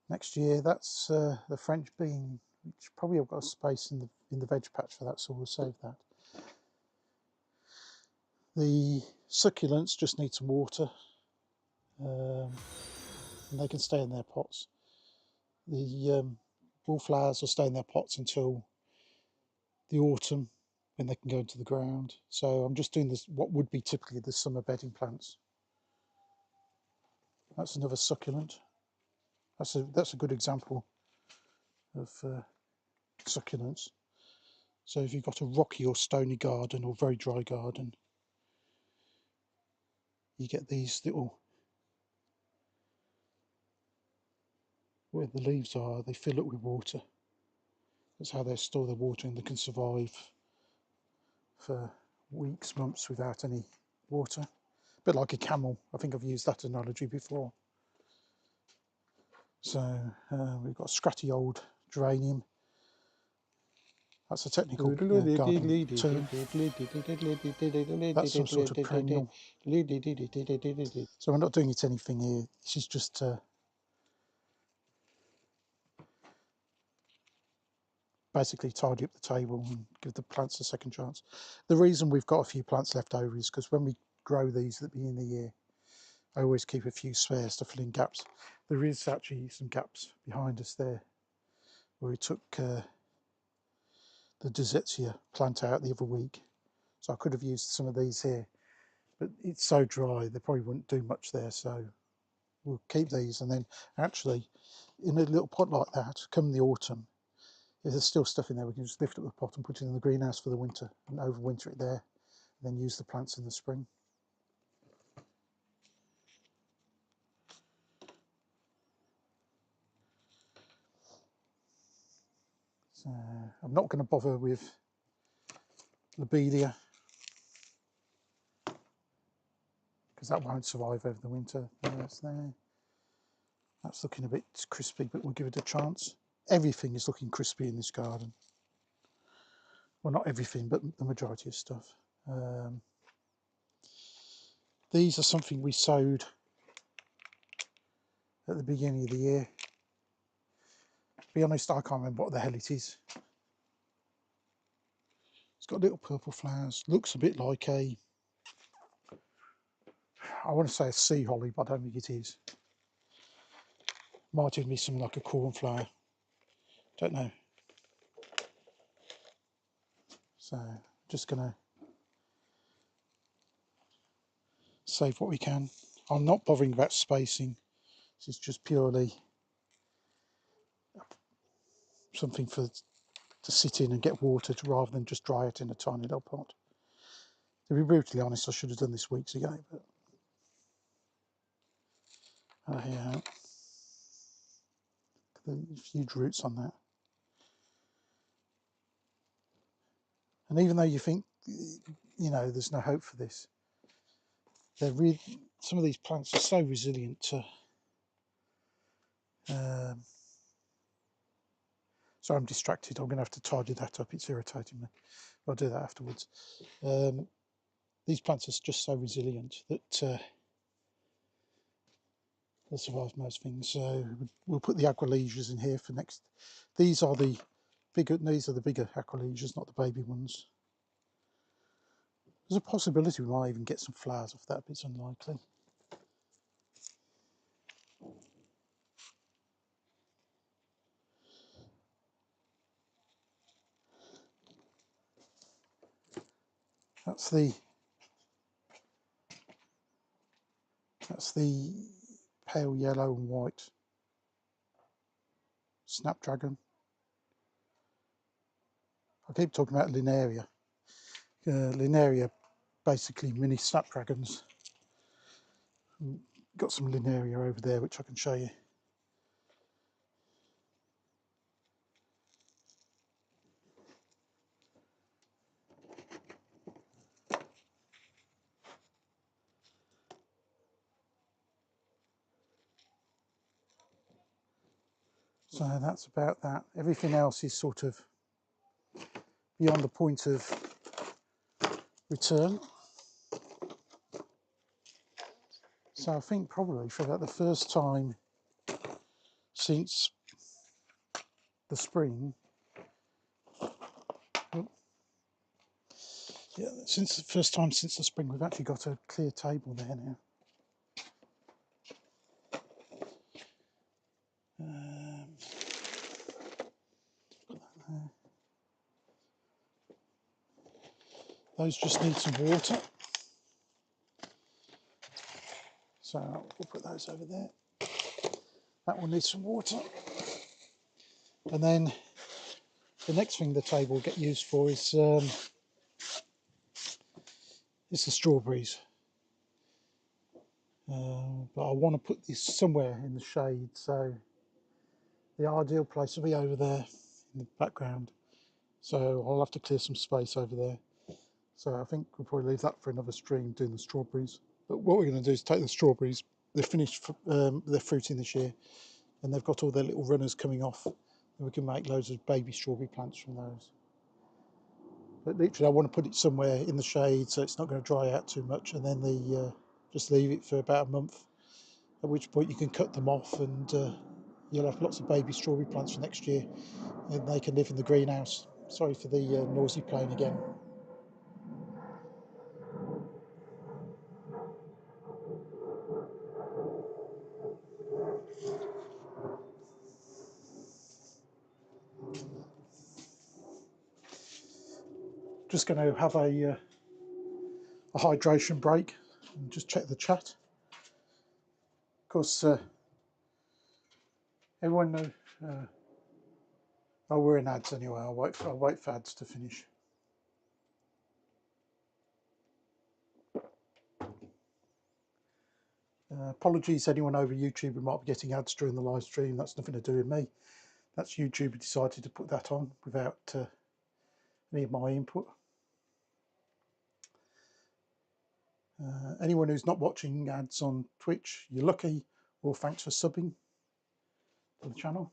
next year. That's the French bean, which probably have got a space in the veg patch for that, so we'll save that. The succulents just need some water, and they can stay in their pots. The wallflowers will stay in their pots until the autumn, when they can go into the ground. So I'm just doing this, what would be typically the summer bedding plants. That's another succulent. That's a good example of succulents. So if you've got a rocky or stony garden or very dry garden, you get these little, where the leaves are, they fill up with water. That's how they store their water, and they can survive for weeks, months without any water. A bit like a camel. I think I've used that analogy before. So we've got a scratty old geranium. That's a technical garden term. That's some sort of perennial. So we're not doing it anything here. This is just basically tidy up the table and give the plants a second chance. The reason we've got a few plants left over is because when we grow these at the beginning of the year, I always keep a few spares to fill in gaps. There is actually some gaps behind us there where we took the Dozetia plant out the other week. So I could have used some of these here, but it's so dry they probably wouldn't do much there, so we'll keep these. And then actually in a little pot like that, come the autumn, if there's still stuff in there, we can just lift up the pot and put it in the greenhouse for the winter and overwinter it there, and then use the plants in the spring. So I'm not going to bother with lobelia because that won't survive over the winter. That's there. That's looking a bit crispy, but we'll give it a chance. Everything is looking crispy in this garden. Well, not everything, but the majority of stuff. These are something we sowed at the beginning of the year. To be honest, I can't remember what the hell it is. It's got little purple flowers. Looks a bit like a, I want to say a sea holly, but I don't think it is. Might even be something like a cornflower. Don't know. So just gonna save what we can. I'm not bothering about spacing. This is just purely something to sit in and get watered rather than just dry it in a tiny little pot. To be brutally honest, I should have done this weeks ago, but yeah, the huge roots on that. And even though you think, you know, there's no hope for this, they're really, some of these plants are so resilient to. So I'm distracted. I'm going to have to tidy that up. It's irritating me. I'll do that afterwards. These plants are just so resilient that they'll survive most things. So we'll put the aquilesias in here for next. These are the bigger. These are the bigger aquilesias, not the baby ones. There's a possibility we might even get some flowers off that, but it's unlikely. That's the pale yellow and white snapdragon. I keep talking about Linaria. Linaria, basically mini snapdragons. Got some Linaria over there, which I can show you. So that's about that. Everything else is sort of beyond the point of return. So I think probably for about the first time since the spring, since the first time since the spring, we've actually got a clear table there now. Those just need some water. So we'll put those over there. That will need some water. And then the next thing the table will get used for is the strawberries. But I want to put this somewhere in the shade, so the ideal place will be over there in the background. So I'll have to clear some space over there. So I think we'll probably leave that for another stream, doing the strawberries. But what we're going to do is take the strawberries. They're finished, they're fruiting this year, and they've got all their little runners coming off, and we can make loads of baby strawberry plants from those. But literally I want to put it somewhere in the shade so it's not going to dry out too much, and then just leave it for about a month, at which point you can cut them off, and you'll have lots of baby strawberry plants for next year, and they can live in the greenhouse. Sorry for the noisy plane again. Just going to have a hydration break and just check the chat. Of course, everyone knows. Oh, we're in ads anyway. I'll wait for ads to finish. Apologies, anyone over YouTube who might be getting ads during the live stream. That's nothing to do with me. That's YouTube who decided to put that on without any of my input. Anyone who's not watching ads on Twitch, you're lucky, or thanks for subbing to the channel.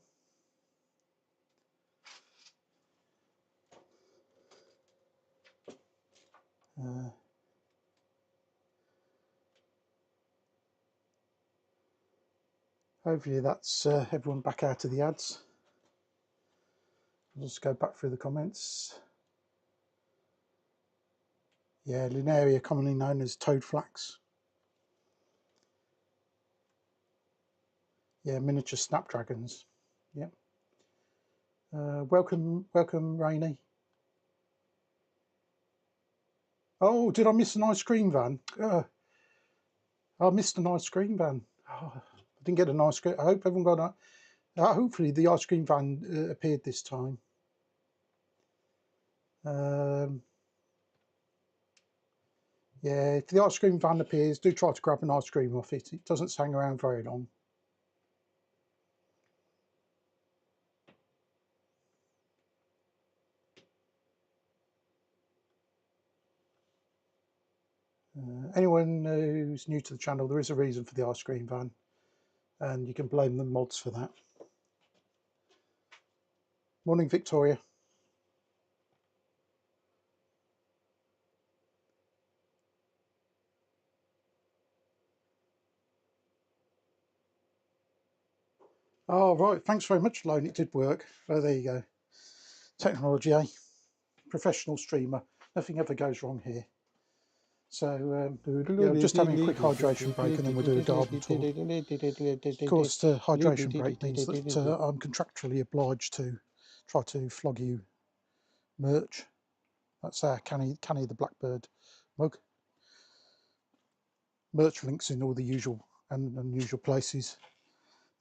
Hopefully that's everyone back out of the ads. I'll just go back through the comments. Yeah, Lunaria, commonly known as toadflax. Yeah, miniature snapdragons. Yeah. Welcome, Rainy. Oh, did I miss an ice cream van? I missed an ice cream van. Oh, I didn't get an ice cream. I hope everyone got a. Hopefully the ice cream van appeared this time. Yeah, if the ice cream van appears, do try to grab an ice cream off it. It doesn't hang around very long. Anyone who's new to the channel, there is a reason for the ice cream van, and you can blame the mods for that. Morning, Victoria. Oh, right. Thanks very much, Lone. It did work. Oh, there you go. Technology, eh? Professional streamer. Nothing ever goes wrong here. So, yeah, just having a quick hydration break, and then we'll do a Derby tour. Of course, the hydration break means that I'm contractually obliged to try to flog you merch. That's our Canny the Blackbird mug. Merch links in all the usual and unusual places.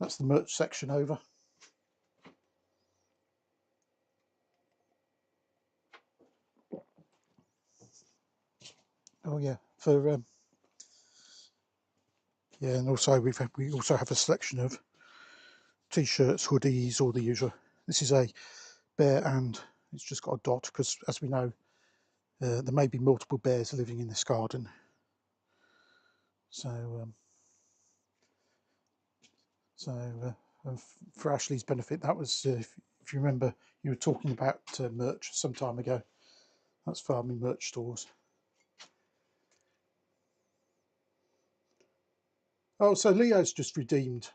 That's the merch section over. Oh yeah, for yeah, and also we also have a selection of t-shirts, hoodies, all the usual. This is a bear, and it's just got a dot because, as we know, there may be multiple bears living in this garden. So, for Ashley's benefit, that was if you remember, you were talking about merch some time ago. That's farming merch stores. Oh, so Leo's just redeemed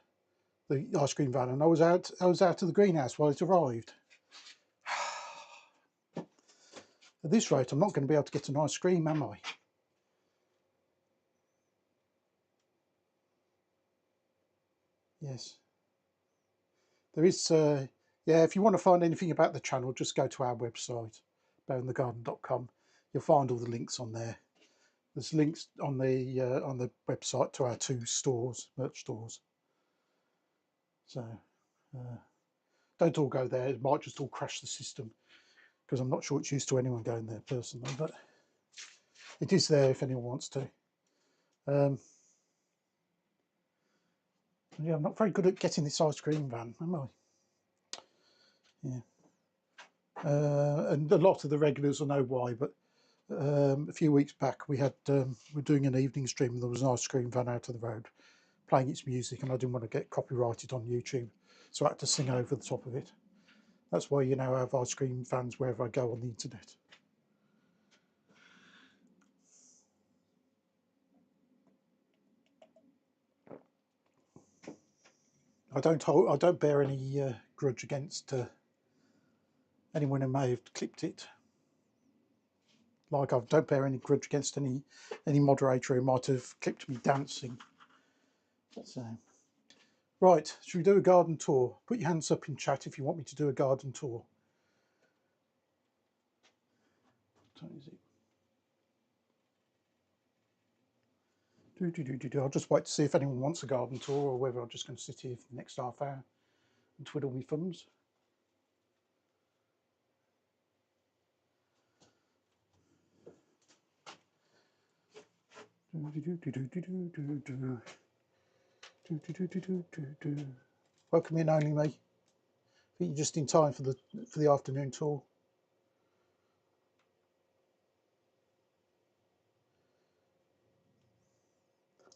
the ice cream van, and I was out of the greenhouse while it arrived. At this rate, I'm not going to be able to get an ice cream, am I? Yes. There is, yeah, if you want to find anything about the channel, just go to our website, bearinthegarden.com. You'll find all the links on there. There's links on the website to our 2 stores, merch stores. So don't all go there. It might just all crash the system, because I'm not sure it's used to anyone going there personally, but it is there if anyone wants to. Yeah, I'm not very good at getting this ice cream van, am I? Yeah. and a lot of the regulars will know why, but a few weeks back we had we're doing an evening stream and there was an ice cream van out of the road playing its music, and I didn't want to get copyrighted on YouTube, so I had to sing over the top of it. That's why you now have ice cream vans wherever I go on the internet. I don't bear any grudge against anyone who may have clipped it. Like I don't bear any grudge against any moderator who might have clipped me dancing. So, right, should we do a garden tour? Put your hands up in chat if you want me to do a garden tour. What time is it? I'll just wait to see if anyone wants a garden tour, or whether I'm just going to sit here for the next half hour and twiddle my thumbs. Welcome in, only me. I think you're just in time for the afternoon tour.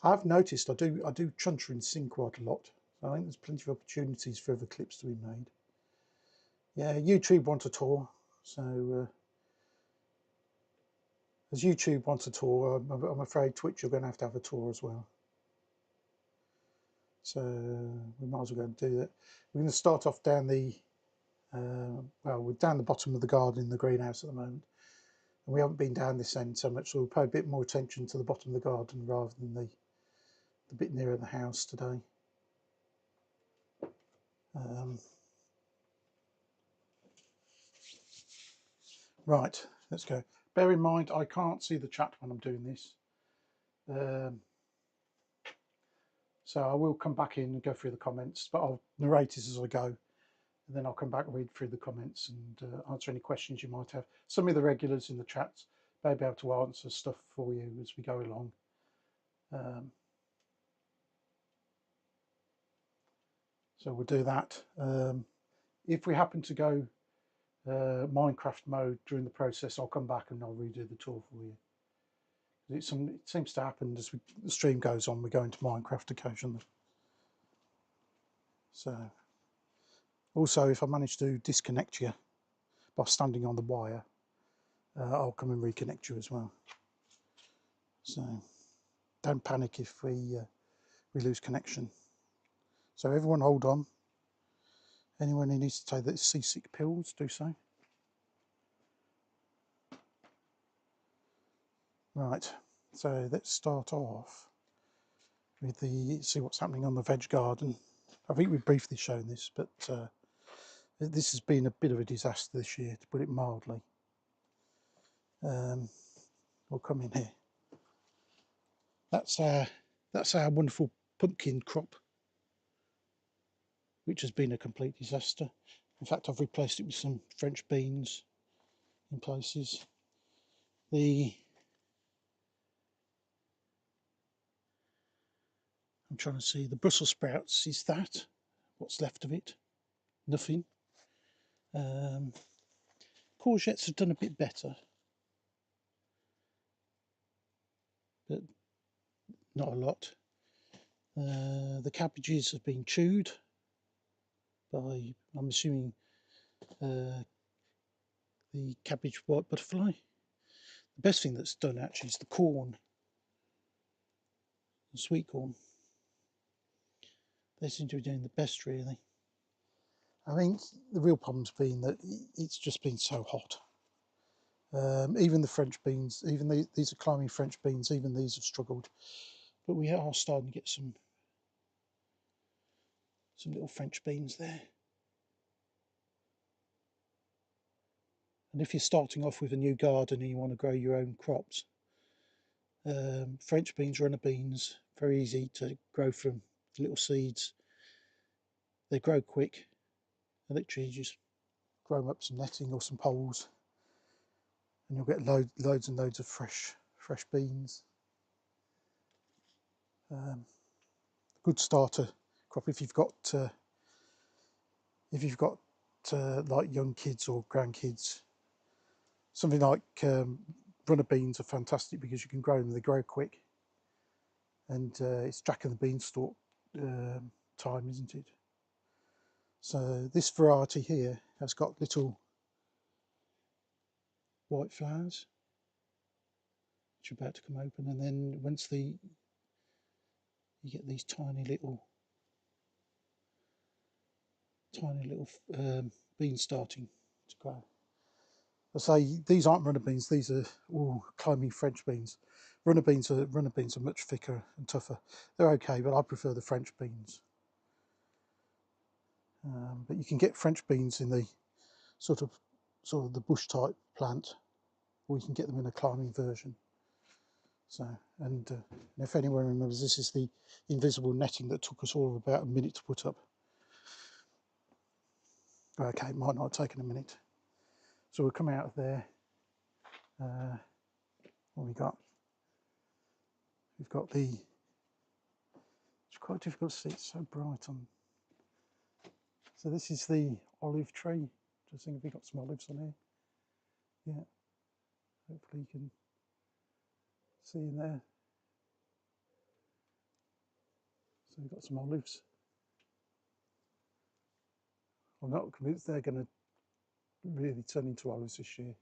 I've noticed I do chunter and sing quite a lot. So I think there's plenty of opportunities for other clips to be made. Yeah, YouTube want a tour, so as YouTube wants a tour, I'm afraid Twitch are going to have a tour as well. So we might as well go and do that. We're going to start off down the well, we're down the bottom of the garden in the greenhouse at the moment, and we haven't been down this end so much, so we'll pay a bit more attention to the bottom of the garden rather than the bit nearer the house today. Right, let's go. Bear in mind I can't see the chat when I'm doing this, so I will come back in and go through the comments, but I'll narrate it as I go, and then I'll come back and read through the comments and answer any questions you might have. Some of the regulars in the chats may be able to answer stuff for you as we go along. So we'll do that. If we happen to go Minecraft mode during the process, I'll come back and I'll redo the tour for you. It seems to happen as the stream goes on, we go into Minecraft occasionally. So, also, if I manage to disconnect you by standing on the wire, I'll come and reconnect you as well. So, don't panic if we lose connection. So everyone hold on. Anyone who needs to take the seasick pills, do so. Right, so let's start off with see what's happening on the veg garden. I think we've briefly shown this, but this has been a bit of a disaster this year, to put it mildly. We'll come in here. That's our wonderful pumpkin crop, which has been a complete disaster. In fact, I've replaced it with some French beans in places. I'm trying to see, the Brussels sprouts is that, what's left of it, nothing. Courgettes have done a bit better, but not a lot. The cabbages have been chewed by, I'm assuming, the cabbage white butterfly. The best thing that's done actually is the corn, the sweet corn. They seem to be doing the best, really. I think the real problem's been that it's just been so hot. Even the French beans, even these are climbing French beans, even these have struggled. But we are starting to get some little French beans there. And if you're starting off with a new garden and you want to grow your own crops, French beans, runner beans, very easy to grow from the little seeds. They grow quick. Literally, you just grow them up some netting or some poles, and you'll get loads and loads of fresh beans. Good starter crop if you've got like young kids or grandkids. Something like runner beans are fantastic because you can grow them, they grow quick. And it's Jack and the Beanstalk time, isn't it? So this variety here has got little white flowers which are about to come open, and then once you get these tiny little beans starting to grow. I say these aren't runner beans; these are climbing French beans. Runner beans are much thicker and tougher. They're okay, but I prefer the French beans. But you can get French beans in the sort of the bush type plant, or you can get them in a climbing version. So, and if anyone remembers, this is the invisible netting that took us all about a minute to put up. Okay, it might not have taken a minute. So we'll come out of there. What we got? We've got the. It's quite difficult to see. It's so bright on. So this is the olive tree. Just think if we've got some olives on here. Yeah. Hopefully you can see in there. So we've got some olives. I'm not convinced they're going to really turn into olives this year.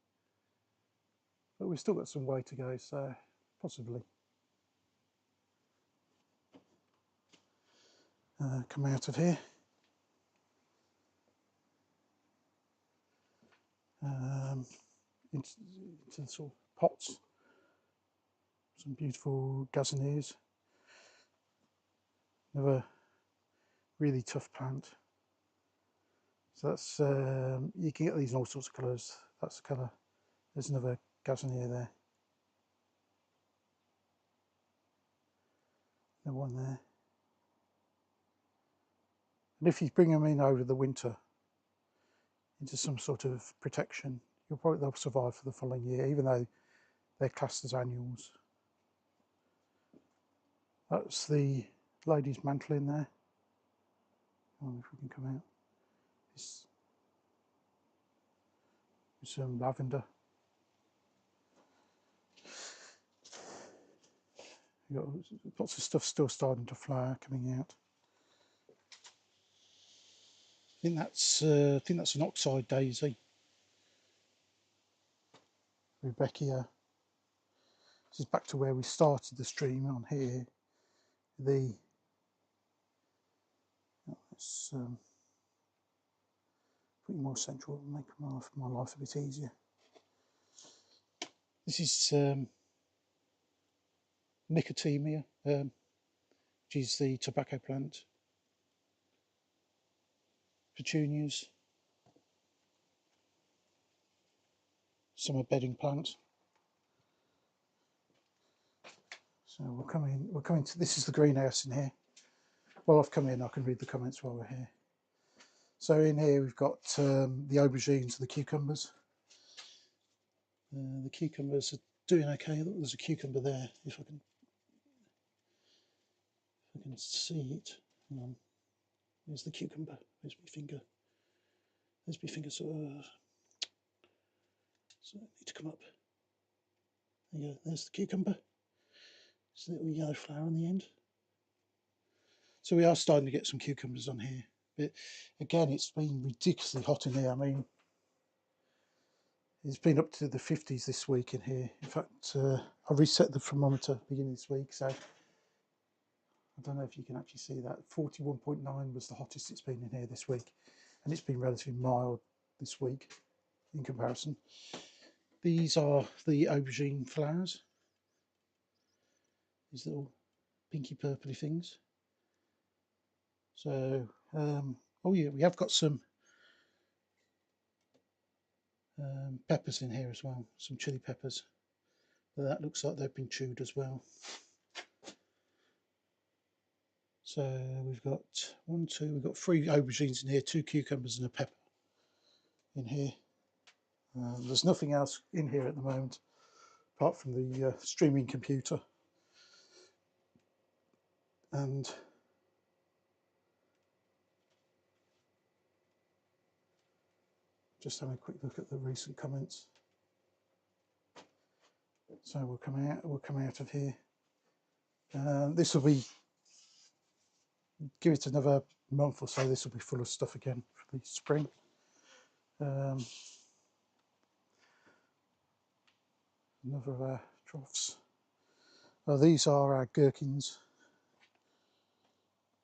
But we've still got some way to go, so possibly. Come out of here. Into the sort of pots. Some beautiful gazanias. Another really tough plant. So that's, you can get these in all sorts of colours. That's the colour. There's another gazania there. Another one there. And if you bring them in over the winter into some sort of protection, they'll survive for the following year, even though they're classed as annuals. That's the lady's mantle in there. I wonder if we can come out. It's some lavender. You've got lots of stuff still starting to flower, coming out. I think that's an oxeye daisy. Rebecca. This is back to where we started the stream on here. Let's put you more central and make my life a bit easier. This is Nicotimia, which is the tobacco plant. Petunias. Summer bedding plant. So we'll come in to, this is the greenhouse in here. While I've come in, I can read the comments while we're here. So in here we've got the aubergines and the cucumbers. The cucumbers are doing okay. Look, there's a cucumber there. If I can see it. Hang on. There's the cucumber. There's my finger. There's my finger. So I need to come up. There you go. There's the cucumber. There's a little yellow flower on the end. So we are starting to get some cucumbers on here. But again, it's been ridiculously hot in here. I mean, it's been up to the 50s this week in here. In fact, I reset the thermometer beginning this week, so I don't know if you can actually see that. 41.9 was the hottest it's been in here this week, and it's been relatively mild this week in comparison. These are the aubergine flowers. These little pinky purpley things. So, oh yeah, we have got some peppers in here as well, some chili peppers. But that looks like they've been chewed as well. So we've got we've got 3 aubergines in here, 2 cucumbers and a pepper in here. There's nothing else in here at the moment apart from the streaming computer. And Just having a quick look at the recent comments. So we'll come out of here. This will be, give it another month or so, this will be full of stuff again for the spring. Another of our troughs. Well, these are our gherkins,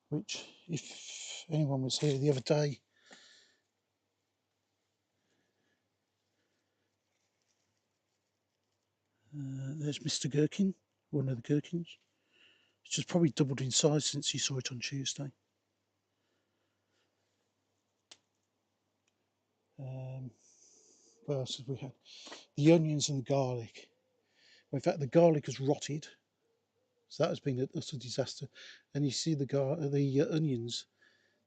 which, if anyone was here the other day, there's Mr. Gherkin, one of the gherkins. It's just probably doubled in size since you saw it on Tuesday. What else have we had? The onions and the garlic. Well, in fact, the garlic has rotted, so that has been a utter disaster. And you see the onions,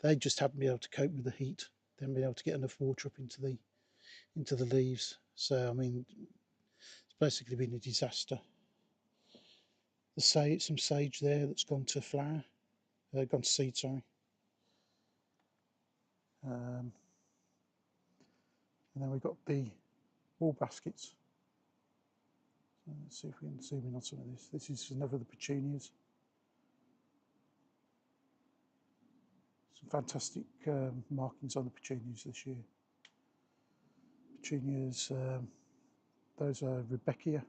they just haven't been able to cope with the heat. They haven't been able to get enough water up into the leaves. So I mean, it's basically been a disaster. Some sage there that's gone to flower, gone to seed, sorry. And then we've got the wall baskets. So let's see if we can zoom in on some of this. This is another of the petunias. Some fantastic markings on the petunias this year. Petunias, those are Rebecca.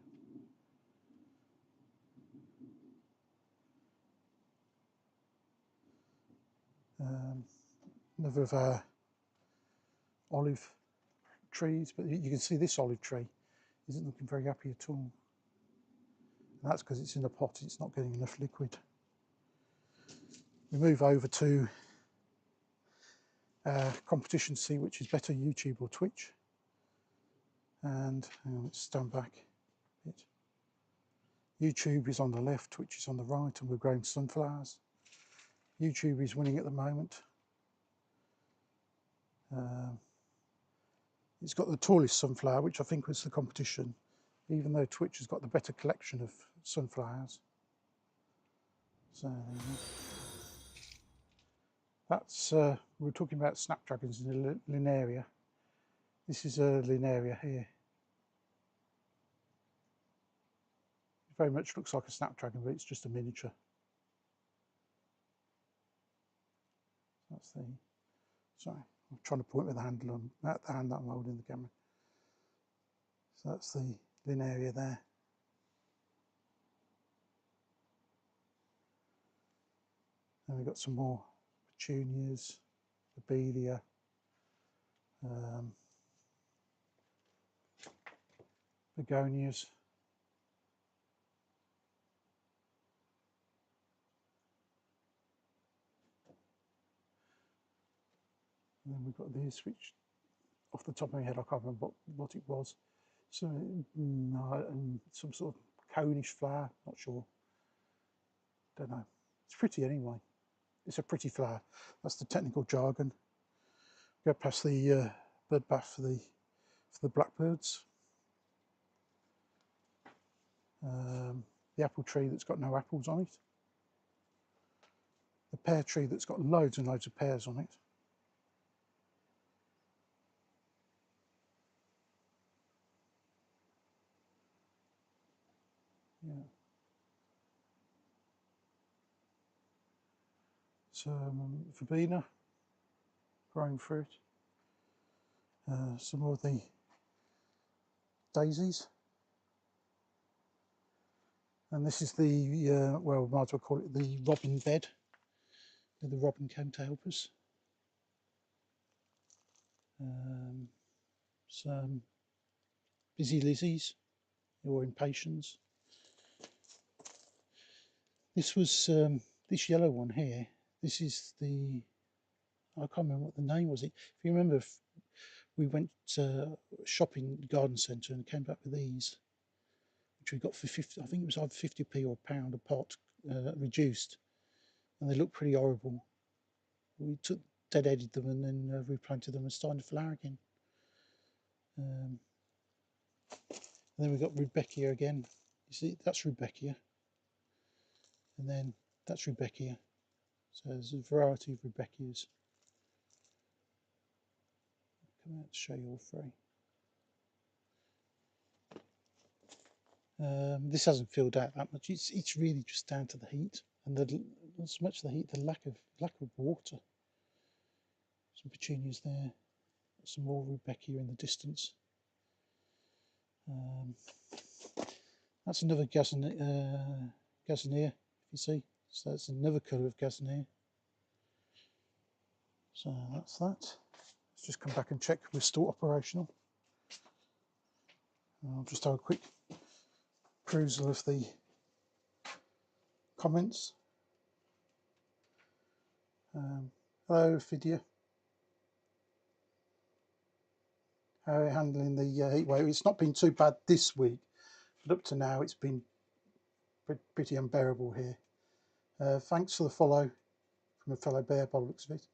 Another of our olive trees, but you can see this olive tree isn't looking very happy at all. And that's because it's in a pot, it's not getting enough liquid. We move over to competition to see which is better, YouTube or Twitch. And hang on, let's stand back a bit. YouTube is on the left, Twitch is on the right, and we're growing sunflowers. YouTube is winning at the moment. It's got the tallest sunflower, which I think was the competition, even though Twitch has got the better collection of sunflowers. So that's, we're talking about snapdragons in the Linearia. This is a Linearia here. It very much looks like a snapdragon, but it's just a miniature. That's the, sorry, I'm trying to point with the handle on, the hand that I'm holding the camera. So that's the Linearia there. And we've got some more petunias, lobelia, begonias. And then we've got this, which off the top of my head I can't remember what it was. So some sort of conish flower, not sure. Don't know. It's pretty anyway. It's a pretty flower. That's the technical jargon. Go past the bird bath for the blackbirds. The apple tree that's got no apples on it. The pear tree that's got loads and loads of pears on it. Yeah. Some verbena growing fruit. Some more of the daisies. And this is the, well, we might as well call it the robin bed, where the robin came to help us. Some busy lizzies, or impatiens. This was, this yellow one here, this is the, I can't remember what the name was. If you remember, we went shopping garden centre and came back with these, which we got for 50, I think it was either 50p or £1 a pot, reduced, and they looked pretty horrible. We dead-headed them and then replanted them and started to flower again. And then we've got Rebecca again. You see, that's Rebecca, and then that's Rebecca. So there's a variety of Rebeccas. come out to show you all three. This hasn't filled out that much. It's really just down to the heat, and not so much the heat, the lack of water. Some petunias there, some more rudbeckia in the distance. That's another gazanier, if you see. So that's another colour of gazanier. So that's that. Let's just come back and check we're still operational. I'll just have a quick perusal of the comments. Hello, Fidia. How are you handling the heat wave? It's not been too bad this week, but up to now it's been pretty unbearable here. Thanks for the follow from a fellow bear by the looks of it.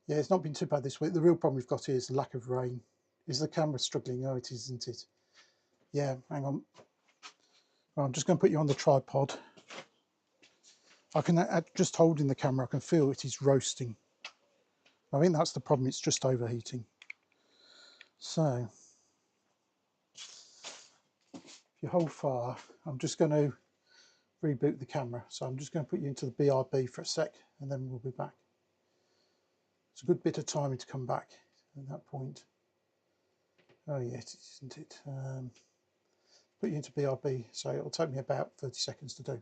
Yeah, it's not been too bad this week. The real problem we've got here is the lack of rain. Is the camera struggling? Oh, it is, isn't it? Yeah, hang on. Well, I'm just going to put you on the tripod. I can, just holding the camera, I can feel it is roasting. I think that's the problem, it's just overheating. So, if you hold fire, I'm just going to reboot the camera. So I'm just going to put you into the BRB for a sec, and then we'll be back. It's a good bit of timing to come back at that point. Oh yeah, it isn't it? Put you into BRB, so it'll take me about 30 seconds to do.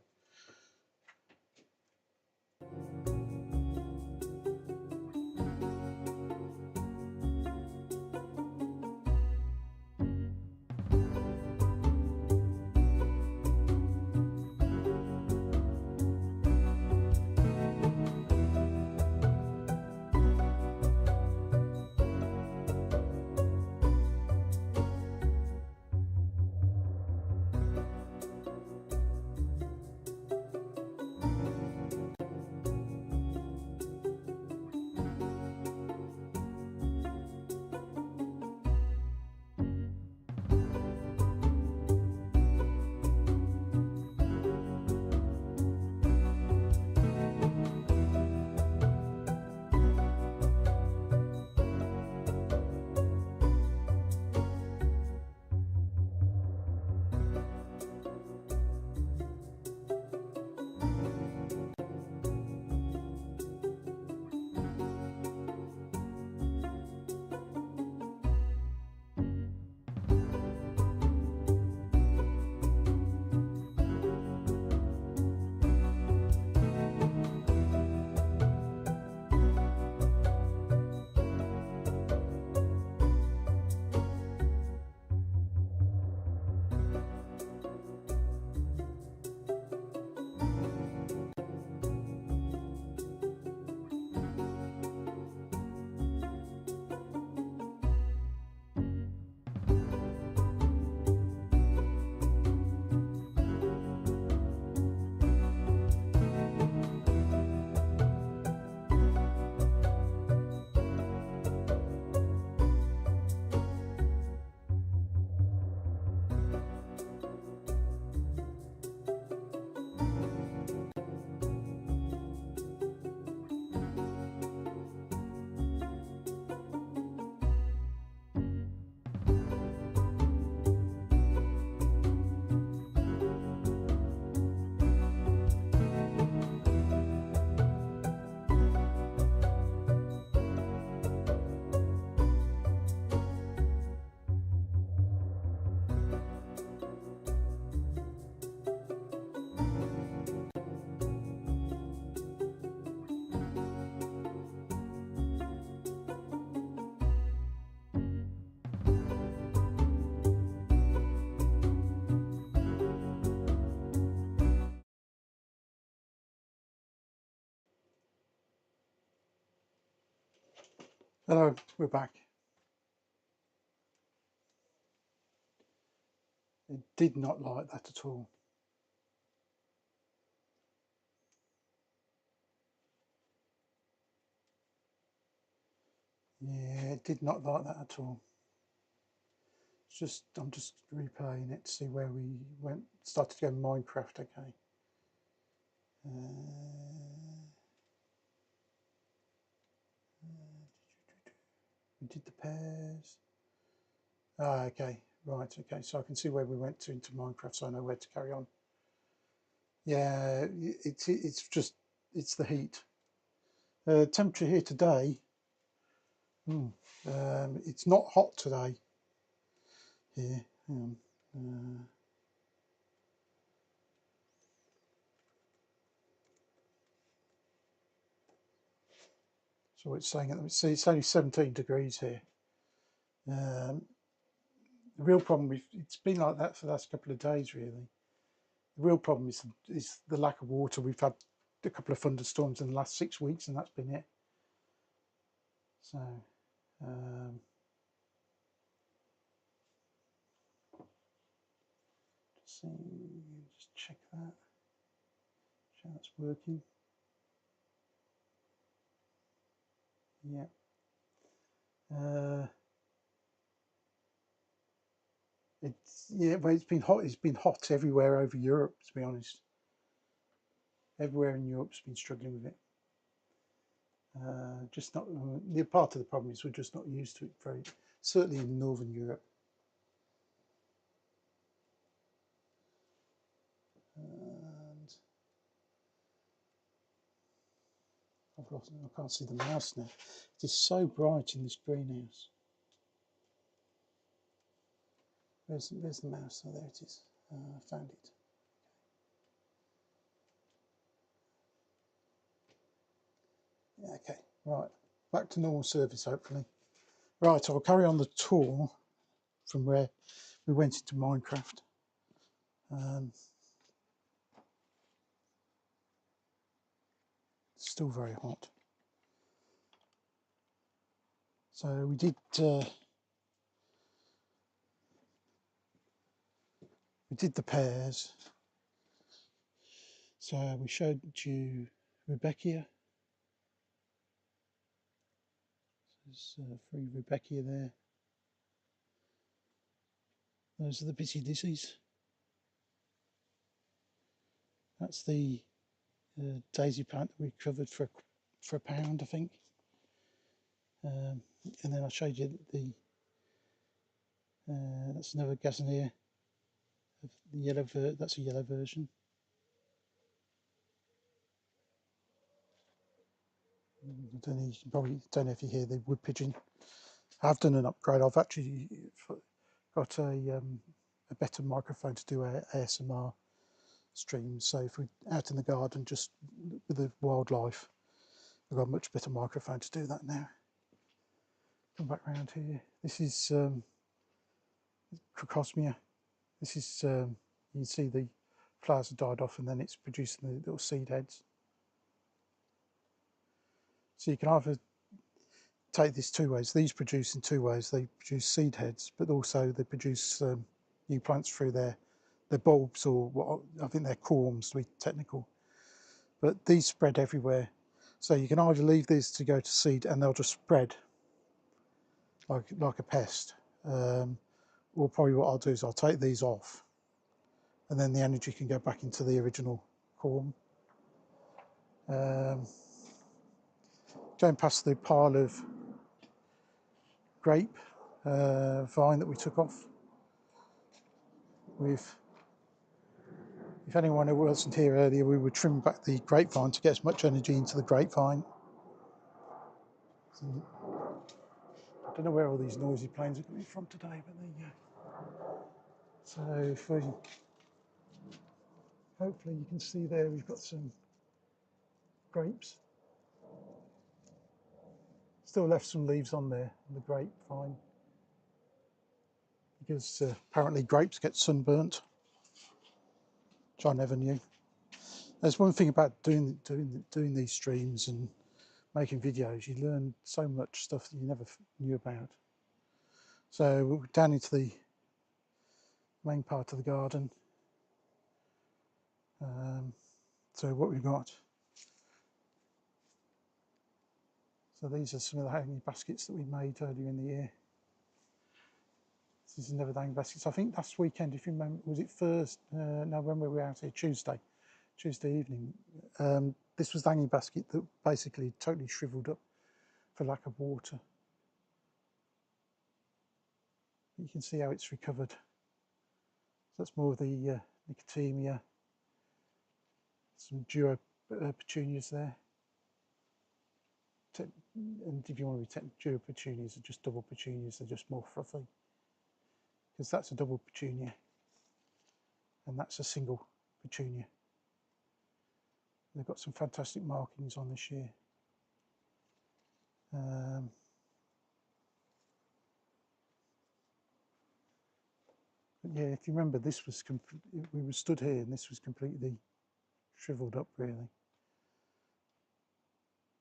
Hello, we're back. It did not like that at all. Yeah, it did not like that at all. It's just, I'm just replaying it to see where we went, started to go Minecraft, okay. We did the pears. Ah, okay, right, okay. So I can see where we went to into Minecraft, so I know where to carry on. Yeah, it's just it's the heat. Temperature here today. It's not hot today here. So it's saying, let me see, it's only 17 degrees here. The real problem, it's been like that for the last couple of days really. The real problem is the lack of water. We've had a couple of thunderstorms in the last 6 weeks and that's been it. So, just check that. Sure that's working. Yeah. Well, it's been hot. It's been hot everywhere over Europe, to be honest. Everywhere in Europe's been struggling with it. Just not. The part of the problem is we're just not used to it. Certainly in Northern Europe. And I can't see the mouse now. It is so bright in this greenhouse. Where's the mouse? Oh, there it is. I found it. Yeah, okay, right. Back to normal service, hopefully. Right, I'll carry on the tour from where we went into Minecraft. Still very hot. So we did the pears. So we showed you Rebecca. There's 3 Rebecca there. Those are the busy dizzies. That's the daisy plant that we covered for £1, I think. And then I showed you the that's another gazanier. The yellow that's a yellow version. I don't know, you can probably don't know if you hear the wood pigeon. I've done an upgrade. I've actually got a better microphone to do ASMR streams. So if we're out in the garden just with the wildlife, I've got a much better microphone to do that now. Come back round here. This is Crocosmia. This is you can see the flowers have died off and then it's producing the little seed heads. So you can either take this 2 ways. These produce in 2 ways. They produce seed heads, but also they produce new plants through their bulbs, or what I think they're corms to be technical. But these spread everywhere. So you can either leave these to go to seed and they'll just spread like a pest. Or probably what I'll do is I'll take these off and then the energy can go back into the original corm. Going past the pile of grape vine that we took off. If anyone who wasn't here earlier, we would trim back the grapevine to get as much energy into the grapevine. So, I don't know where all these noisy planes are coming from today, but there you go. So hopefully you can see there we've got some grapes. Still left some leaves on there on the grapevine because apparently grapes get sunburnt, which I never knew. There's one thing about doing these streams and making videos, you learn so much stuff that you never knew about. So we're down into the main part of the garden. So what we've got. So these are some of the hanging baskets that we made earlier in the year. This is another hanging baskets. I think last weekend, if you remember, was it first? No, when we were out here, Tuesday evening. This was the hanging basket that basically totally shriveled up for lack of water. You can see how it's recovered. So that's more of the Nicotemia, some duo petunias there. And if you want to be technical, duo petunias are just double petunias, they're just more fluffy. Because that's a double petunia and that's a single petunia. They've got some fantastic markings on this year. But yeah, if you remember, this was we were stood here and this was completely shriveled up, really.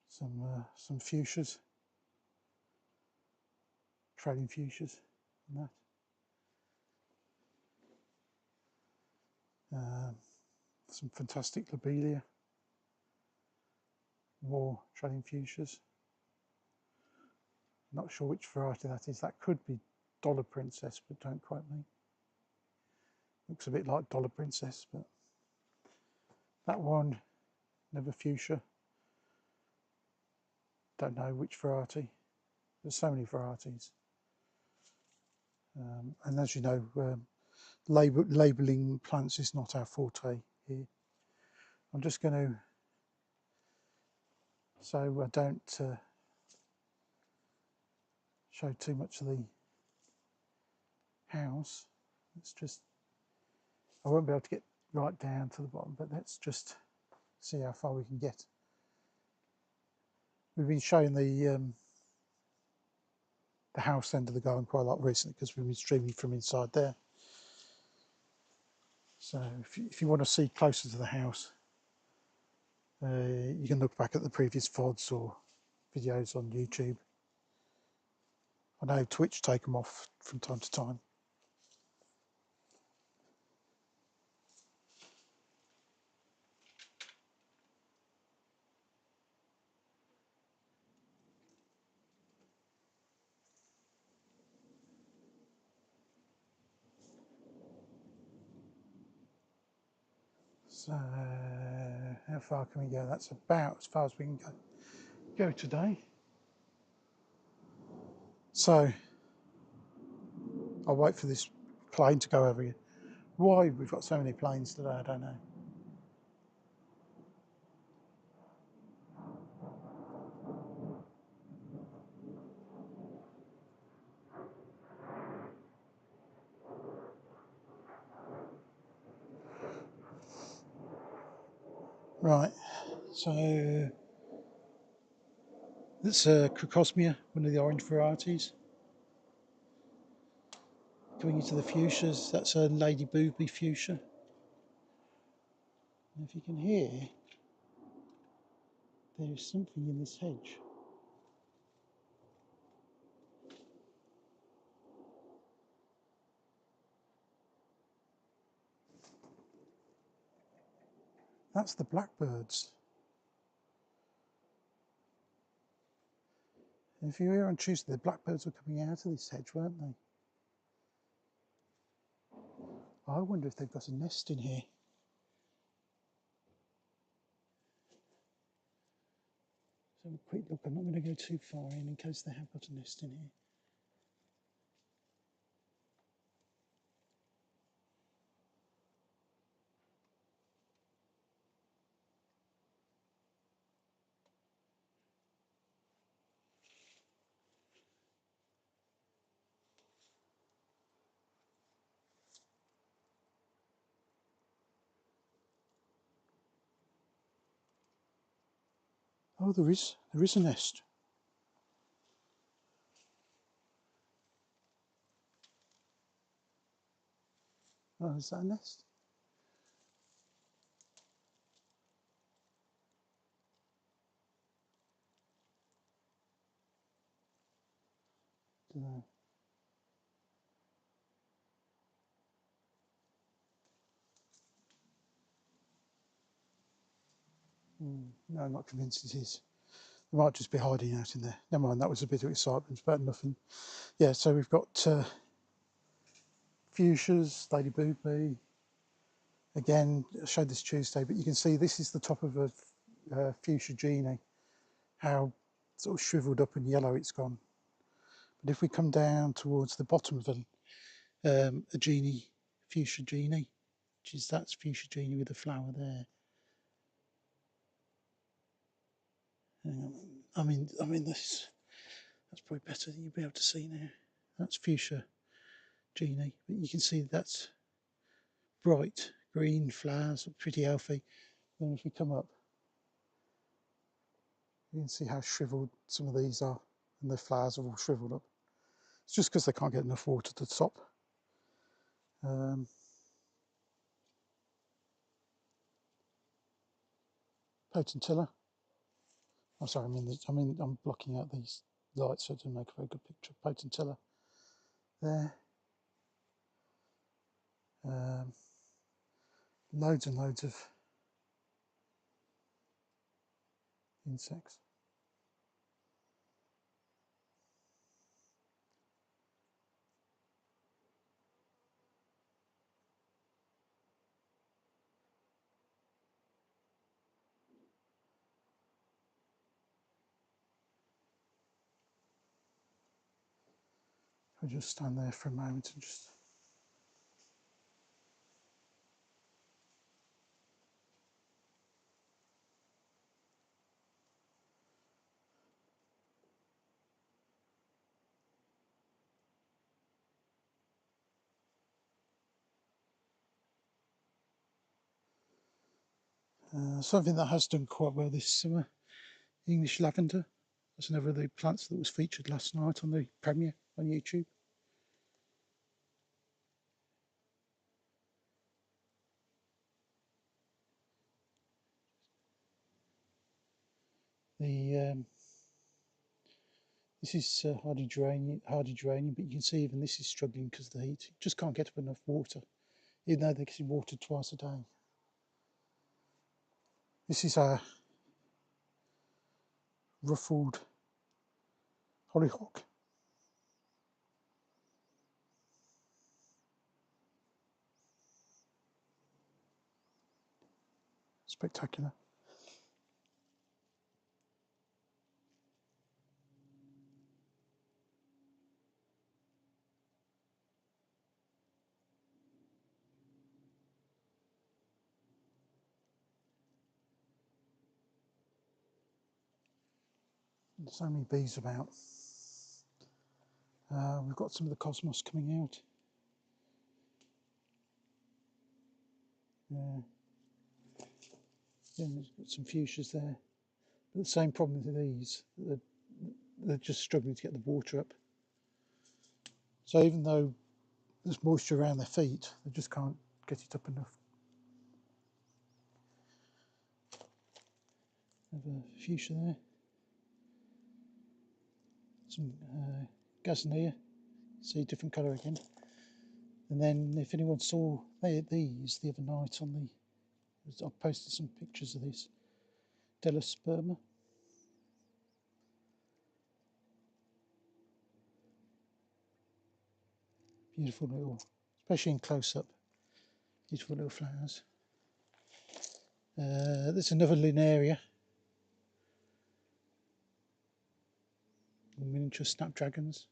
Some fuchsias, trailing fuchsias, and that. Some fantastic lobelia, more trailing fuchsias. Not sure which variety that is. That could be Dollar Princess, but don't quote me. Looks a bit like Dollar Princess, but that one, another fuchsia. Don't know which variety. There's so many varieties. And as you know, labelling plants is not our forte here. I'm just going to, so I don't show too much of the house. It's just, I won't be able to get right down to the bottom, but let's just see how far we can get. We've been showing the house end of the garden quite a lot recently because we've been streaming from inside there. So if you want to see closer to the house, you can look back at the previous VODs or videos on YouTube. I know Twitch take them off from time to time. So how far can we go? That's about as far as we can go today. So I'll wait for this plane to go over here. Why we've got so many planes today, I don't know. Right, so that's Crocosmia, one of the orange varieties. Going into the fuchsias, that's a Lady Booby fuchsia. And if you can hear, there's something in this hedge. That's the blackbirds. And if you were here on Tuesday, the blackbirds were coming out of this hedge, weren't they? I wonder if they've got a nest in here. So have a quick look. I'm not going to go too far in case they have got a nest in here. Oh, there is a nest. Oh, is that a nest? Don't know. No, I'm not convinced it is. They might just be hiding out in there. Never mind, that was a bit of excitement, it's about nothing. Yeah, so we've got fuchsias, Lady Booby. Again, I showed this Tuesday, but you can see this is the top of a fuchsia genie, how sort of shriveled up and yellow it's gone. But if we come down towards the bottom of a genie, fuchsia genie, which is that's fuchsia genie with a flower there. I mean this. That's probably better than you'll be able to see now. That's fuchsia genie, but you can see that's bright green flowers, pretty healthy. Then if we come up, you can see how shriveled some of these are, and the flowers are all shriveled up. It's just because they can't get enough water to the top. Potentilla. Oh, sorry, I'm blocking out these lights so it doesn't make a very good picture. Potentilla there. Loads and loads of insects. I'll just stand there for a moment and just something that has done quite well this summer, English lavender. That's another of the plants that was featured last night on the premiere on YouTube. This is hardy geranium, but you can see even this is struggling because of the heat. It just can't get up enough water, even though they're getting watered twice a day. This is a ruffled hollyhock. Spectacular. There's so many bees about. We've got some of the cosmos coming out. Yeah, there's got some fuchsias there. But the same problem with these, they're just struggling to get the water up. So even though there's moisture around their feet, they just can't get it up enough. Have a fuchsia there. Some gazania, see different colour again. And then if anyone saw these the other night on the, I posted some pictures of this, Delosperma. Beautiful little, especially in close up, beautiful little flowers. There's another Linaria, miniature snapdragons.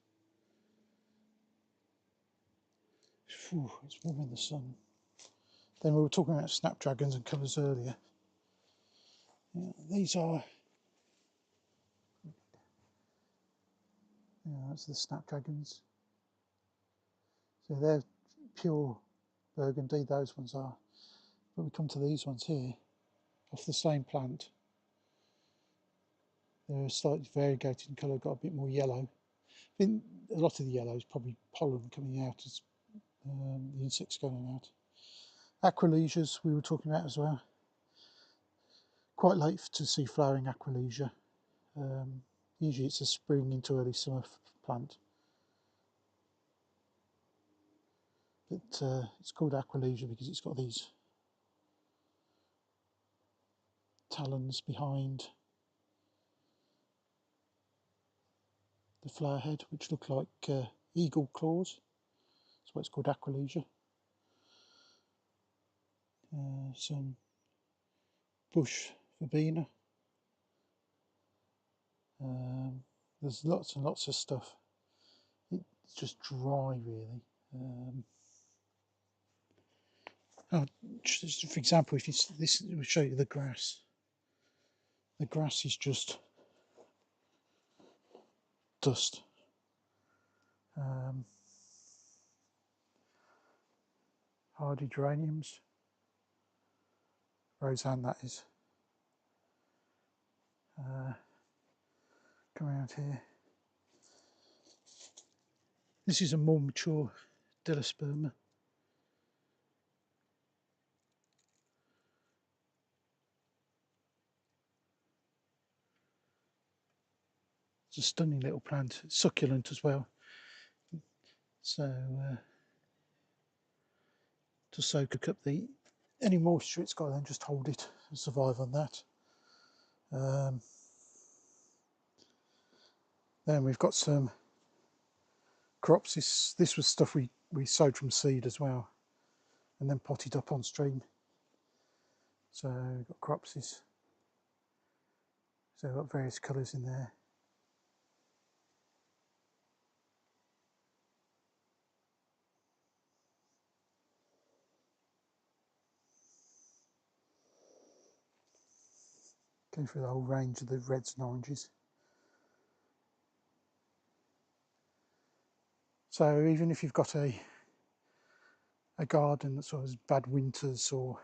Whew, it's warm in the sun. Then we were talking about snapdragons and colours earlier. Yeah, these are, that's the snapdragons. So they're pure burgundy, those ones are. But we come to these ones here, off the same plant. They're slightly variegated in colour, got a bit more yellow. I think a lot of the yellow is probably pollen coming out as the insects going out. Aquilesias we were talking about as well. Quite late to see flowering Aquilesia. Usually it's a spring into early summer plant. But it's called Aquilesia because it's got these talons behind the flower head which look like eagle claws. That's why it's called Aquilesia. Some bush verbena. There's lots and lots of stuff. It's just dry really. Oh, just for example, if you this will show you the grass. The grass is just dust. Hardy geraniums, Roseanne that is. Come around here. This is a more mature Delosperma. It's a stunning little plant, it's succulent as well. So to soak up any moisture it's got, then just hold it and survive on that. Then we've got some crops. This was stuff we sowed from seed as well, and then potted up on stream. So we've got cropses. So we've got various colours in there. Going through the whole range of the reds and oranges. So even if you've got a garden that sort of has bad winters, or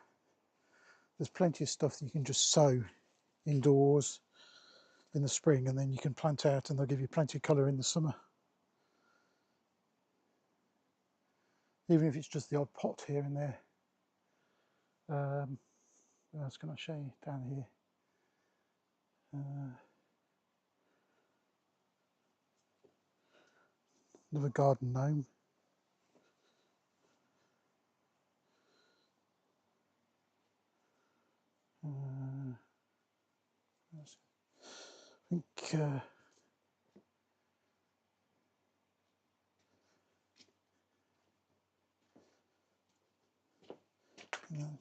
there's plenty of stuff that you can just sow indoors in the spring, and then you can plant out and they'll give you plenty of colour in the summer. Even if it's just the odd pot here and there. What else can I show you down here? Another garden gnome. I think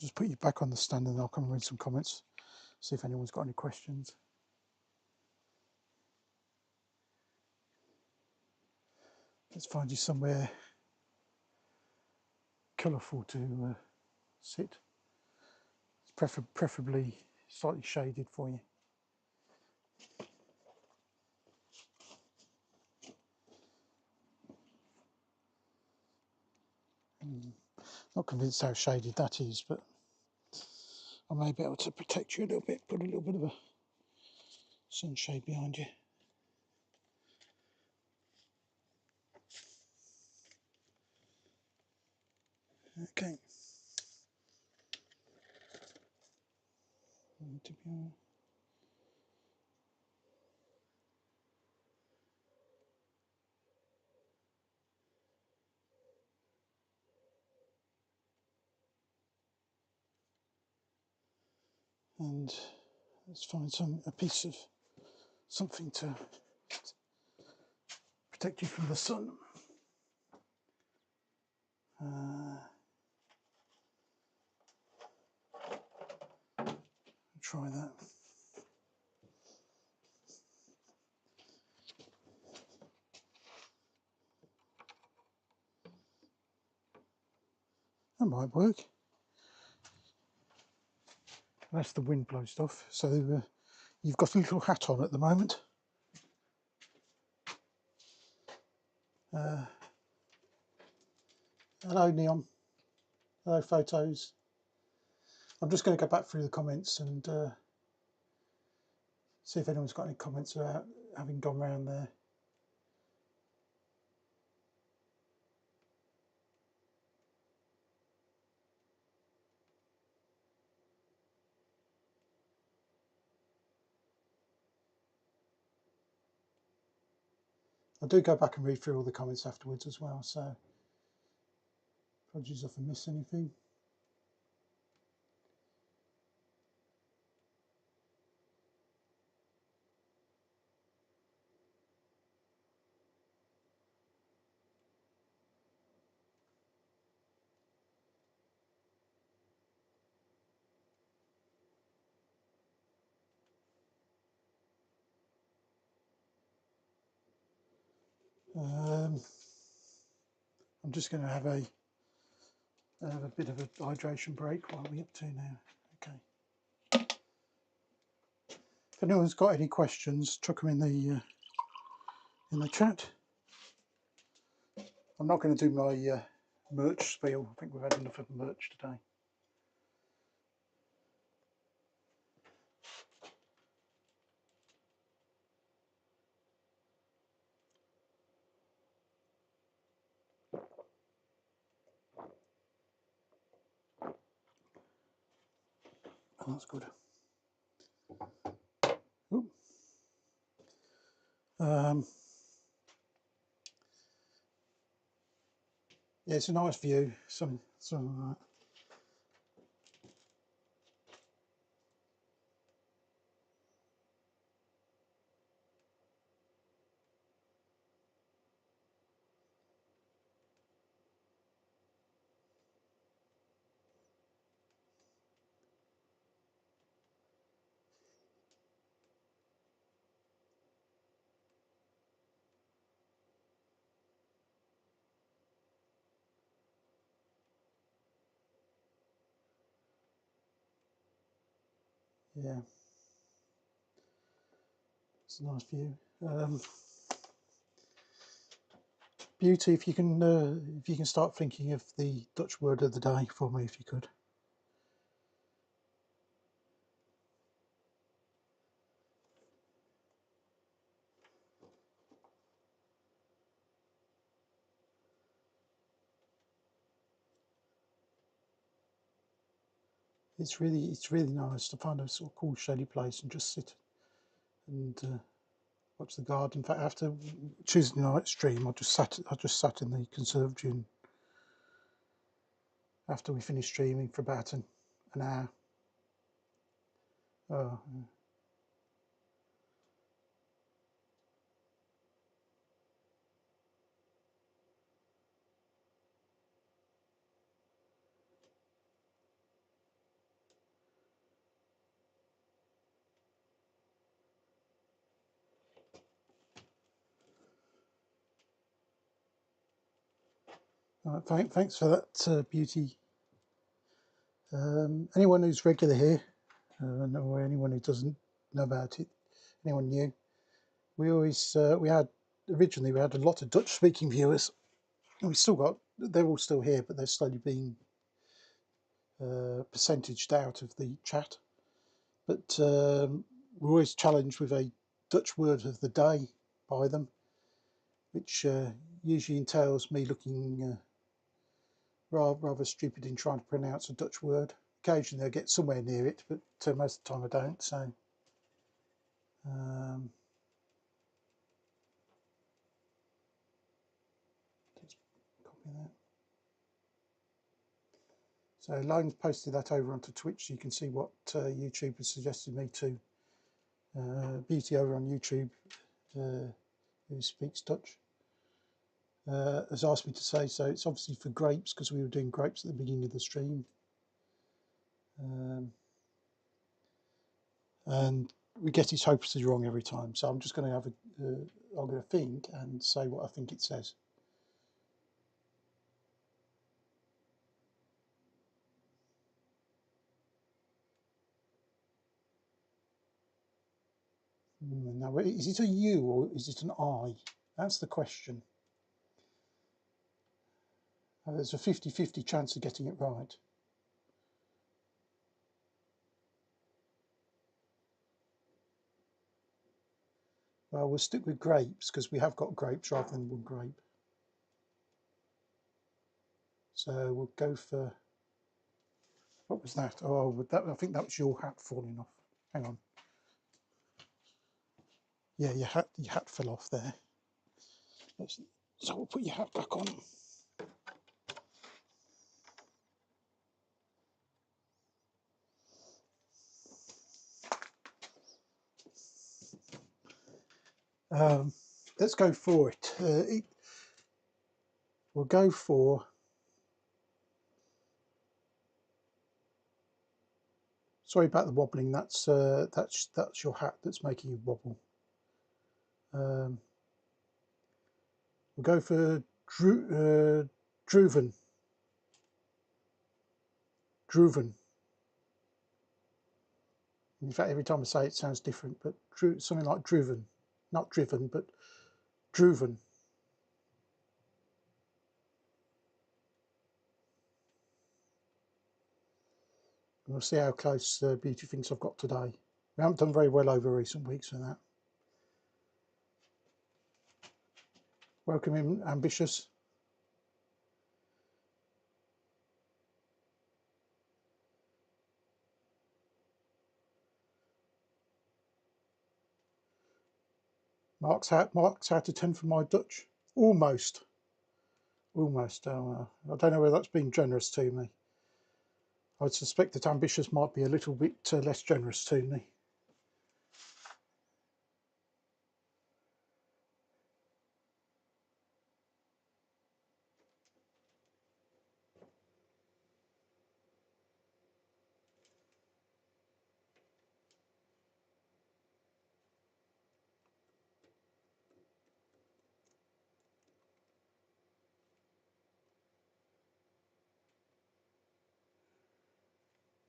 just put you back on the stand and I'll come and read some comments, see if anyone's got any questions. Let's find you somewhere colourful to sit. It's preferably slightly shaded for you. Not convinced how shaded that is, but I may be able to protect you a little bit, put a little bit of a sunshade behind you. Okay. And let's find a piece of something to protect you from the sun. Try that. That might work. Unless the wind blows off. So you've got a little hat on at the moment. Hello Neon. Hello Photos. I'm just going to go back through the comments and see if anyone's got any comments about having gone round there. I do go back and read through all the comments afterwards as well, so apologies if I miss anything. I'm just going to have a bit of a hydration break. What are we up to now? Okay. If anyone's got any questions, chuck them in the chat. I'm not going to do my merch spiel. I think we've had enough of merch today. Oh, that's good. Ooh. Yeah, it's a nice view. Some yeah, it's a nice view. Beauty, if you can start thinking of the Dutch word of the day for me, if you could. It's really nice to find a sort of cool, shady place and just sit and watch the garden. In fact, after Tuesday night stream, I just sat in the conservatory, and after we finished streaming for about an hour. Oh, thanks for that, Beauty. Anyone who's regular here, or anyone who doesn't know about it, anyone new, we always originally we had a lot of Dutch-speaking viewers. And we still got, they're all still here, but they're slowly being percentaged out of the chat. But we're always challenged with a Dutch word of the day by them, which usually entails me looking rather stupid in trying to pronounce a Dutch word. Occasionally I get somewhere near it, but most of the time I don't. So just copy that. So Loan's posted that over onto Twitch, so you can see what YouTube has suggested me to. Beauty over on YouTube, who speaks Dutch, has asked me to say, so it's obviously for grapes, because we were doing grapes at the beginning of the stream. And we get his hopelessly wrong every time, so I'm just going to have I'm going to think and say what I think it says. Now, is it a U or is it an I? That's the question. There's a 50-50 chance of getting it right. Well, we'll stick with grapes because we have got grapes rather than one grape. So we'll go for, what was that? Oh, I think that was your hat falling off. Hang on. Yeah, your hat fell off there. So we'll put your hat back on. Let's go for it. We'll go for, sorry about the wobbling. That's your hat that's making you wobble. We'll go for Druven. Druven. In fact, every time I say it, it sounds different, but something like Druven. Not driven, but Druven. And we'll see how close Beauty thinks I've got today. We haven't done very well over recent weeks with that. Welcome in, Ambitious. Mark's out of 10 for my Dutch. Almost. Almost. I don't know whether that's been generous to me. I would suspect that Ambitious might be a little bit less generous to me.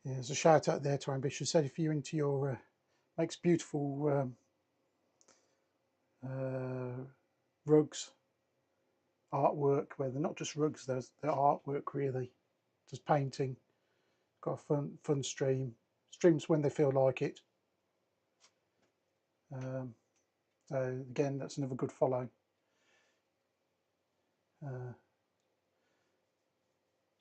Yeah, there's a shout out there to Ambitious. Said if you're into your makes beautiful rugs, artwork, where they're not just rugs, they're artwork really, just painting. Got a fun streams when they feel like it. So again, that's another good follow.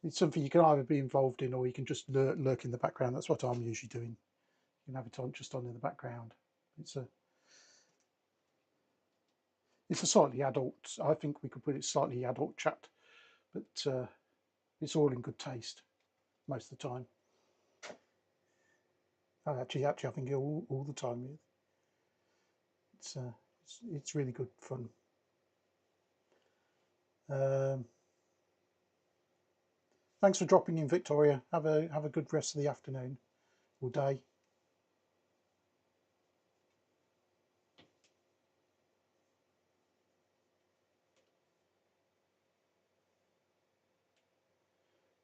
It's something you can either be involved in or you can just lurk in the background. That's what I'm usually doing. You can have it on just on in the background. It's a slightly adult. I think we could put it slightly adult chat, but it's all in good taste most of the time. Actually, I think all the time. It's really good fun. Thanks for dropping in, Victoria. Have a good rest of the afternoon or day.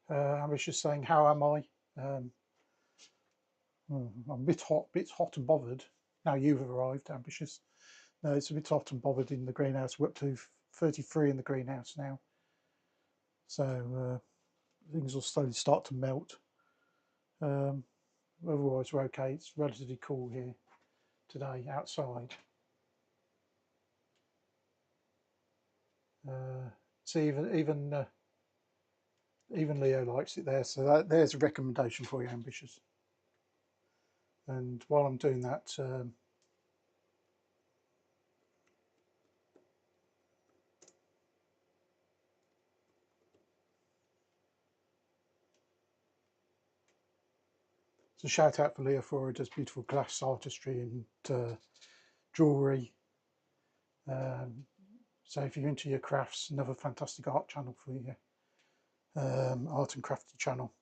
I was just saying, how am I? I'm a bit hot and bothered. Now you've arrived, Ambitious. No, it's a bit hot and bothered in the greenhouse. We're up to 33 in the greenhouse now. So things will slowly start to melt. Otherwise, we're okay. It's relatively cool here today outside. See, even Leo likes it there. So there's a recommendation for you, Ambitious. And while I'm doing that, it's a shout out for Leo for her does beautiful glass artistry and jewellery. So if you're into your crafts, another fantastic art channel for you. Art and crafty channel.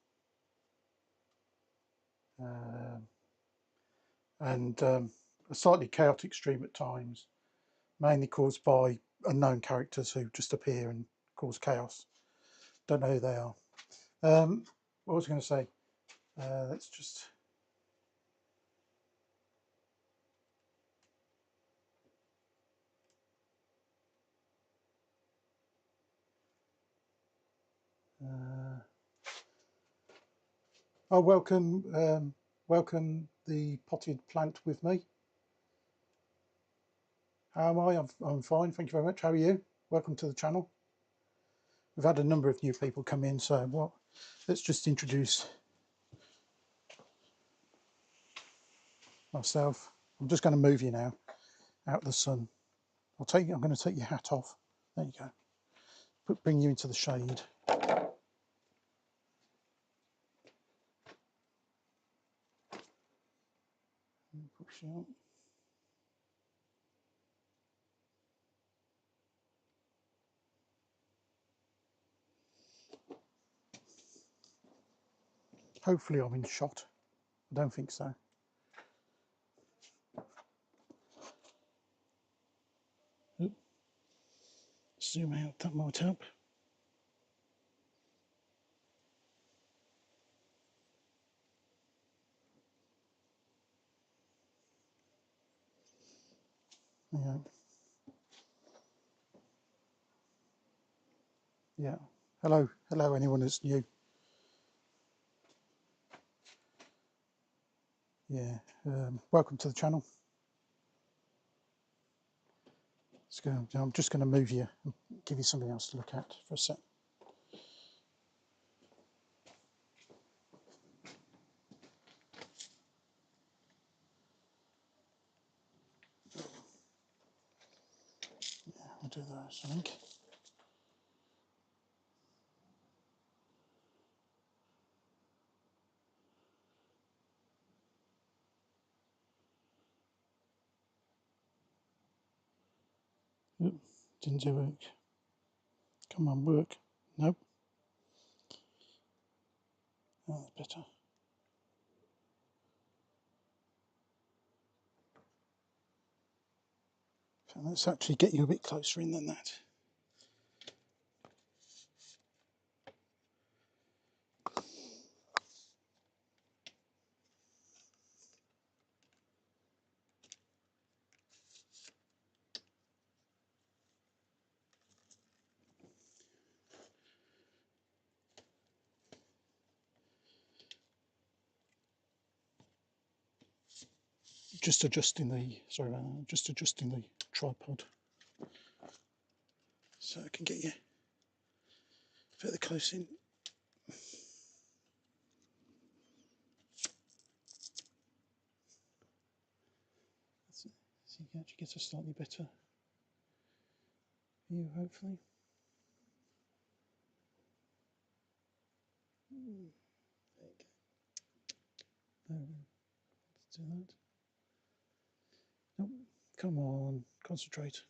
And a slightly chaotic stream at times, mainly caused by unknown characters who just appear and cause chaos. Don't know who they are. What was I going to say? Let's just... welcome the potted plant with me. How am I? I'm fine, thank you very much. How are you? Welcome to the channel. We've had a number of new people come in, so let's just introduce myself. I'm just going to move you now out of the sun. I'm going to take your hat off. There you go. Bring you into the shade. Push you up. Hopefully I'm in shot. I don't think so. Oop. Zoom out, that might help. Yeah. Yeah. Hello, hello, anyone that's new. Yeah. Welcome to the channel. I'm just going to move you and give you something else to look at for a sec. Yeah, I'll do those, I think. Oop, didn't do work. Come on, work. Nope. Oh, that's better. So let's actually get you a bit closer in than that. Just adjusting the, sorry about that, just adjusting the tripod so I can get you further close in. So you can actually get a slightly better view, hopefully. There you go. Let's do that. Nope. Come on, concentrate.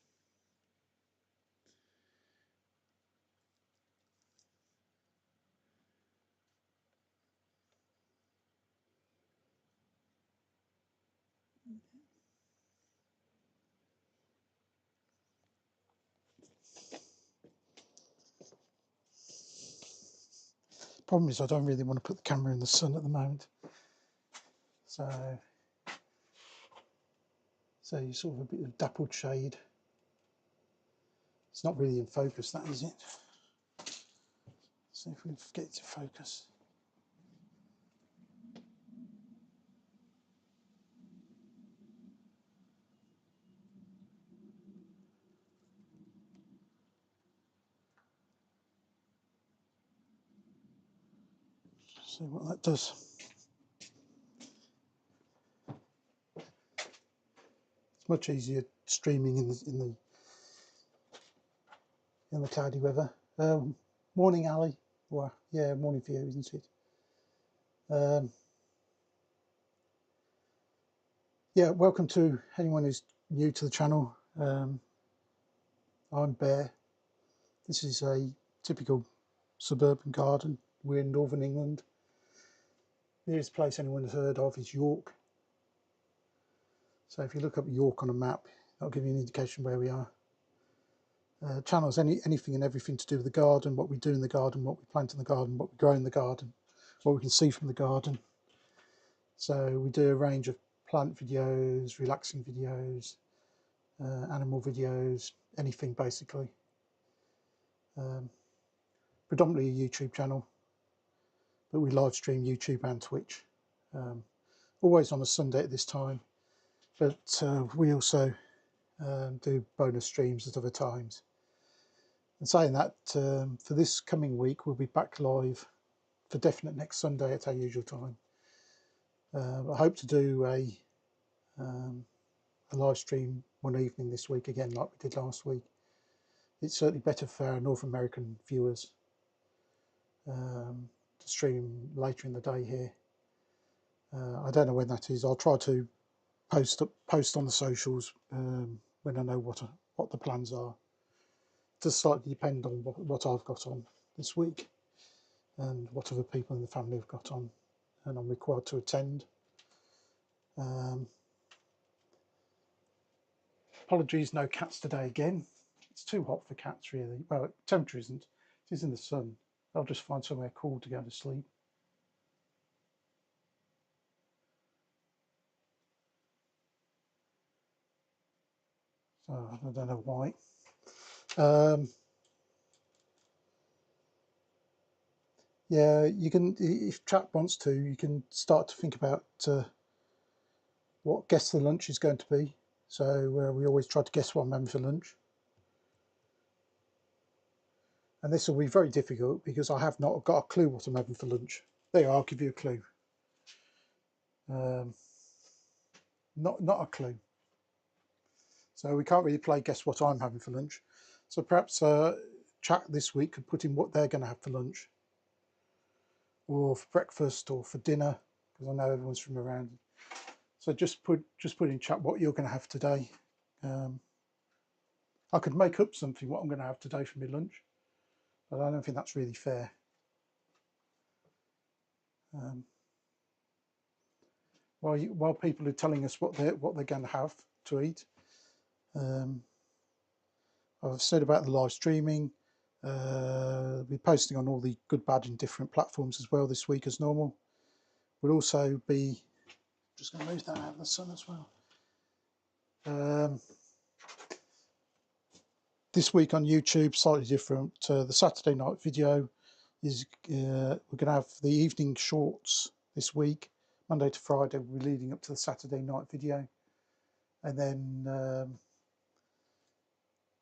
Problem is I don't really want to put the camera in the sun at the moment. So you sort of a bit of dappled shade. It's not really in focus, that is it. See if we can get it to focus. See what that does. It's much easier streaming in the cloudy weather. Morning, Ali. Well, yeah, morning for you, isn't it? Yeah, welcome to anyone who's new to the channel. I'm Bear. This is a typical suburban garden. We're in northern England. The nearest place anyone has heard of is York. So if you look up York on a map, that'll give you an indication where we are. Channels anything and everything to do with the garden, what we do in the garden, what we plant in the garden, what we grow in the garden, what we can see from the garden. So we do a range of plant videos, relaxing videos, animal videos, anything basically. Predominantly a YouTube channel, but we live stream YouTube and Twitch. Always on a Sunday at this time, but we also do bonus streams at other times. And saying that, for this coming week, we'll be back live for definite next Sunday at our usual time. I hope to do a live stream one evening this week again, like we did last week. It's certainly better for our North American viewers to stream later in the day here. I don't know when that is. I'll try to post on the socials when I know what the plans are. It does slightly depend on what I've got on this week and what other people in the family have got on, and I'm required to attend. Apologies, no cats today again. It's too hot for cats, really. Well, temperature isn't. It is in the sun. I'll just find somewhere cool to go to sleep. I don't know why. Yeah, you can, if chat wants to, you can start to think about what guess the lunch is going to be. So we always try to guess what I'm having for lunch. And this will be very difficult because I have not got a clue what I'm having for lunch. There, I'll give you a clue. Not a clue. So we can't really play guess what I'm having for lunch. So perhaps chat this week could put in what they're going to have for lunch, or for breakfast, or for dinner, because I know everyone's from around. So just put in chat what you're going to have today. I could make up something what I'm going to have today for my lunch, but I don't think that's really fair. While people are telling us what they're going to have to eat, I've said about the live streaming. We'll be posting on all the good, bad, and different platforms as well this week as normal. We'll also be just going to move that out of the sun as well. This week on YouTube, slightly different. The Saturday night video is we're going to have the evening shorts this week, Monday to Friday. We'll be leading up to the Saturday night video, and then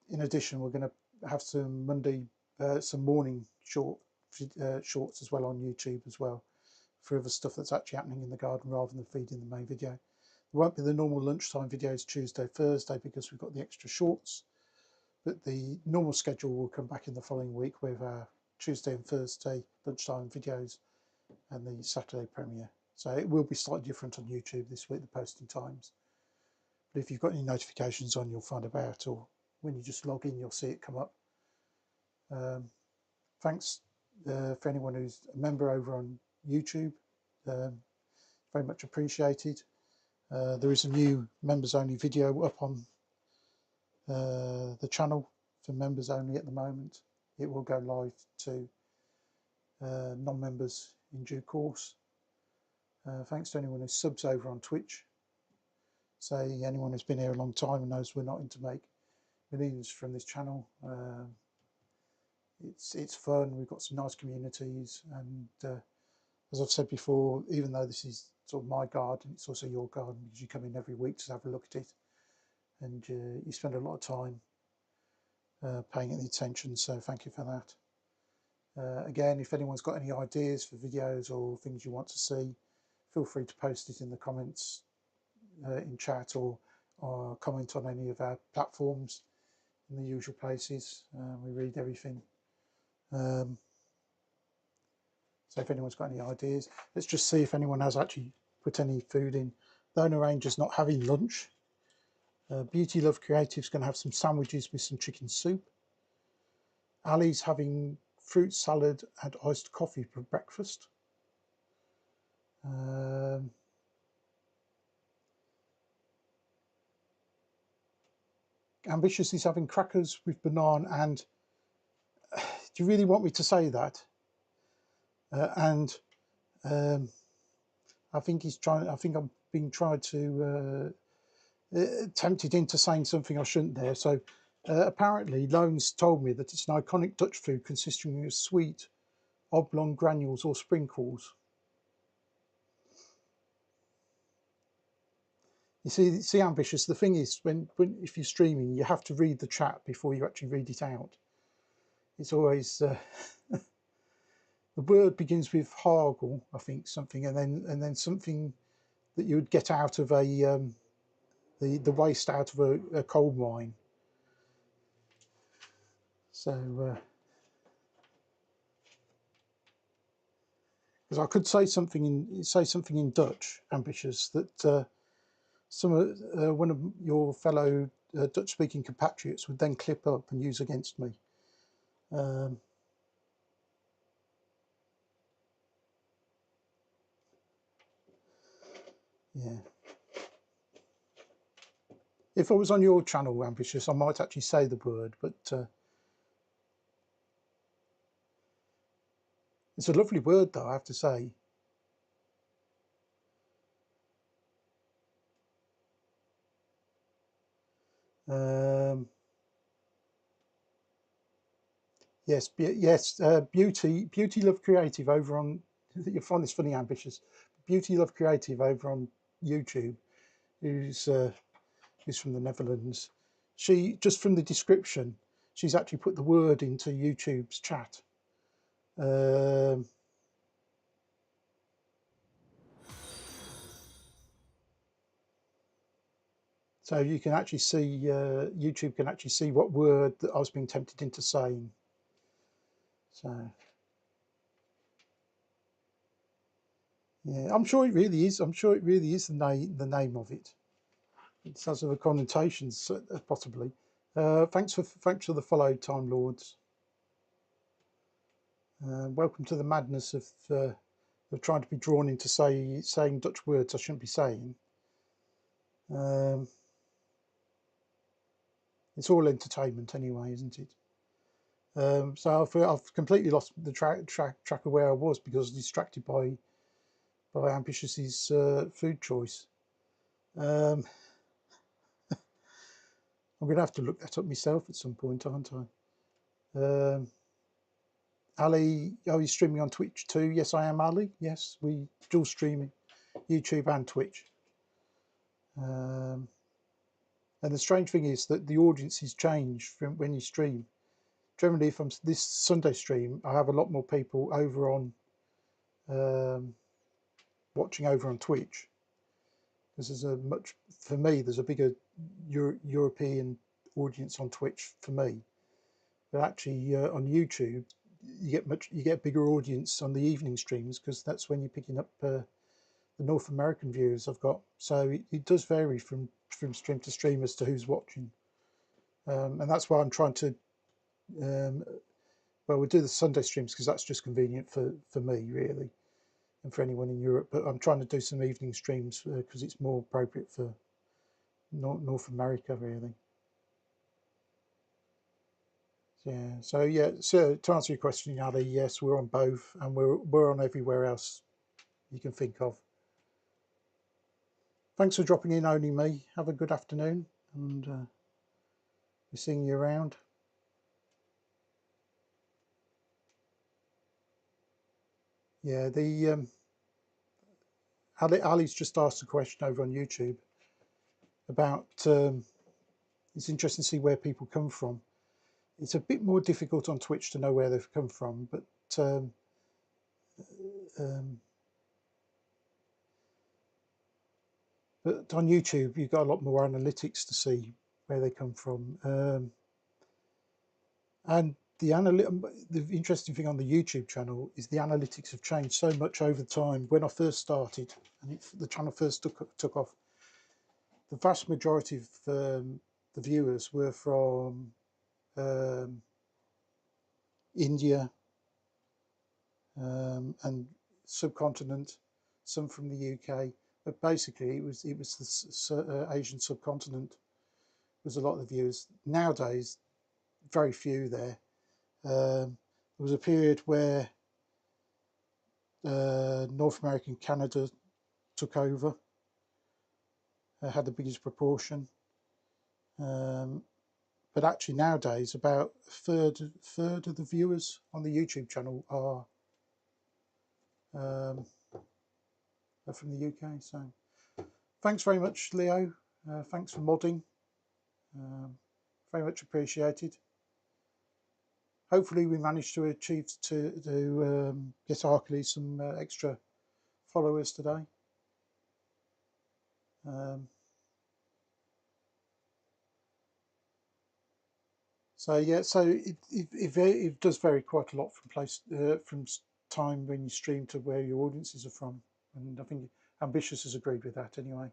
in addition, we're going to have some morning shorts as well on YouTube as well, for other stuff that's actually happening in the garden rather than feeding the main video. There won't be the normal lunchtime videos Tuesday, Thursday because we've got the extra shorts, but the normal schedule will come back in the following week with our Tuesday and Thursday lunchtime videos and the Saturday premiere. So it will be slightly different on YouTube this week, the posting times. But if you've got any notifications on, you'll find about, or when you just log in, you'll see it come up. Thanks for anyone who's a member over on YouTube. Very much appreciated. There is a new members only video up on the channel for members only at the moment. It will go live to non-members in due course. Thanks to anyone who subs over on Twitch. Say anyone who's been here a long time and knows we're not into make millions from this channel. It's fun. We've got some nice communities, and as I've said before, even though this is sort of my garden, it's also your garden because you come in every week to have a look at it, and you spend a lot of time paying it attention. So thank you for that. Again, if anyone's got any ideas for videos or things you want to see, feel free to post it in the comments in chat, or comment on any of our platforms in the usual places. We read everything. So if anyone's got any ideas, let's just see if anyone has actually put any food in. Lona Ranger's not having lunch. Beauty Love Creative's going to have some sandwiches with some chicken soup. Ali's having fruit salad and iced coffee for breakfast. Ambitious is having crackers with banana and do you really want me to say that? I think he's trying. I think I'm being tried to tempted into saying something I shouldn't there. So apparently, Loans told me that it's an iconic Dutch food consisting of sweet, oblong granules or sprinkles. You see, Ambitious. The thing is, if you're streaming, you have to read the chat before you actually read it out. It's always the word begins with Hagel, I think, something, and then something that you would get out of a the waste out of a coal mine. So because I could say something in Dutch, Ambitious, that one of your fellow Dutch-speaking compatriots would then clip up and use against me. Yeah. If I was on your channel, Ambitious, I might actually say the word, but it's a lovely word, though, I have to say. Yes, Beauty Love Creative over on. You'll find this funny, Ambitious. Beauty Love Creative over on YouTube, who's from the Netherlands. She, just from the description, she's actually put the word into YouTube's chat. So you can actually see, YouTube can actually see what word that I was being tempted into saying. So yeah, I'm sure it really is. I'm sure it really is the name of it. It has other connotations, possibly. Thanks for the follow, Time Lords. Welcome to the madness of trying to be drawn into saying Dutch words I shouldn't be saying. It's all entertainment anyway, isn't it? So I've completely lost the track of where I was because I was distracted by Ambitious's food choice. I'm going to have to look that up myself at some point, aren't I? Ali, are you streaming on Twitch too? Yes, I am, Ali. Yes, we dual streaming YouTube and Twitch. And the strange thing is that the audiences change from when you stream. Generally, if I'm this Sunday stream, I have a lot more people over on watching over on Twitch. This is for me, there's a bigger European audience on Twitch for me. But actually, on YouTube, you get a bigger audience on the evening streams because that's when you're picking up the North American viewers I've got. So it does vary from stream to stream as to who's watching, and that's why I'm trying to. Well, we'll do the Sunday streams because that's just convenient for me, really, and for anyone in Europe. But I'm trying to do some evening streams because it's more appropriate for North America, really. Yeah. So yeah. So to answer your question, Ali, yes, we're on both, and we're on everywhere else you can think of. Thanks for dropping in, Only Me. Have a good afternoon, and we're seeing you around. Yeah, Ali's just asked a question over on YouTube about. It's interesting to see where people come from. It's a bit more difficult on Twitch to know where they've come from, but on YouTube you've got a lot more analytics to see where they come from. And the interesting thing on the YouTube channel is the analytics have changed so much over time. When I first started and the channel first took off, the vast majority of the viewers were from India and subcontinent, some from the UK, but basically it was the Asian subcontinent was a lot of the viewers. Nowadays, very few there. There was a period where North America and Canada took over, had the biggest proportion. But actually nowadays, about a third of the viewers on the YouTube channel are from the UK. So thanks very much, Leo. Thanks for modding. Very much appreciated. Hopefully we managed to achieve to get Arkley some extra followers today. So yeah, so it does vary quite a lot from time when you stream to where your audiences are from, and I think Ambitious has agreed with that anyway.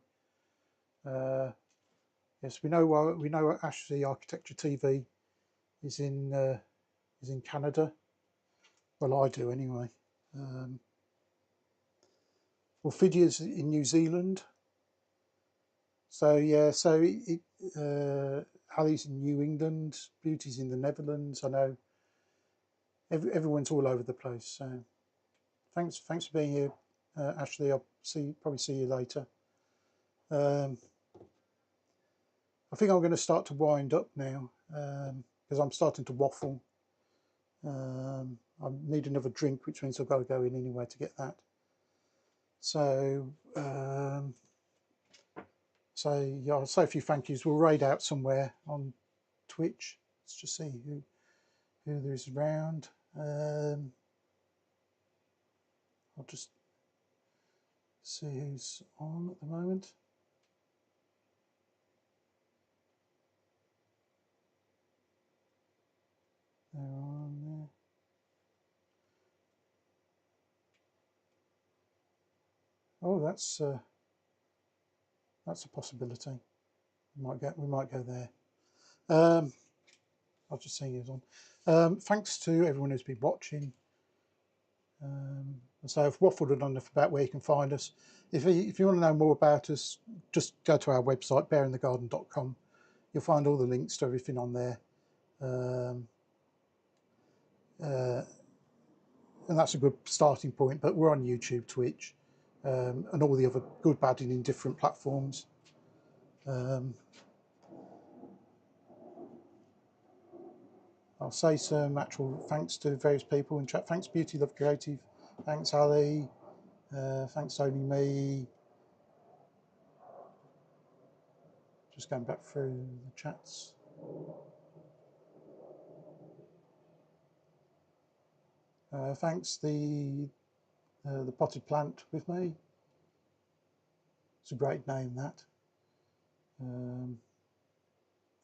Yes, we know Ashley Architecture TV is in Canada. Well, I do anyway. Ophidia's in New Zealand. So yeah, so Hallie's in New England, Beauty's in the Netherlands. I know everyone's all over the place. So thanks for being here, Ashley. I'll probably see you later. I think I'm going to start to wind up now because I'm starting to waffle. I need another drink, which means I've got to go in anyway to get that. So, yeah, I'll say a few thank yous. We'll raid out somewhere on Twitch. Let's just see who there is around. I'll just see who's on at the moment. They're on there. Oh, that's a possibility. We might go there. I'll just see who's on. Thanks to everyone who's been watching. So I've waffled on enough about where you can find us. If you want to know more about us, just go to our website, bearinthegarden.com. You'll find all the links to everything on there. And that's a good starting point, but we're on YouTube, Twitch, and all the other good badding in different platforms. I'll say some actual thanks to various people in chat. Thanks Beauty Love Creative, thanks Ali, thanks Only Me. Just going back through the chats. Thanks the potted plant with me. It's a great name, that.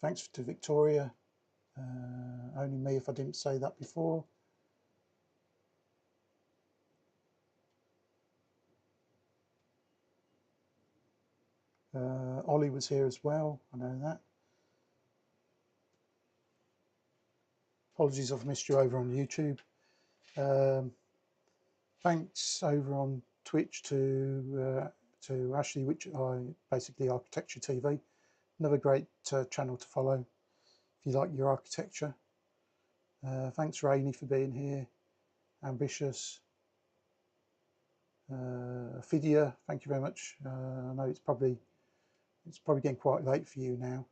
Thanks to Victoria. Only me if I didn't say that before. Ollie was here as well, I know that. Apologies I've missed you over on YouTube. Thanks over on Twitch to Ashley, which I basically Architecture TV. Another great channel to follow if you like your architecture. Thanks Rainey for being here. Ambitious. Fidia, thank you very much. I know it's probably getting quite late for you now.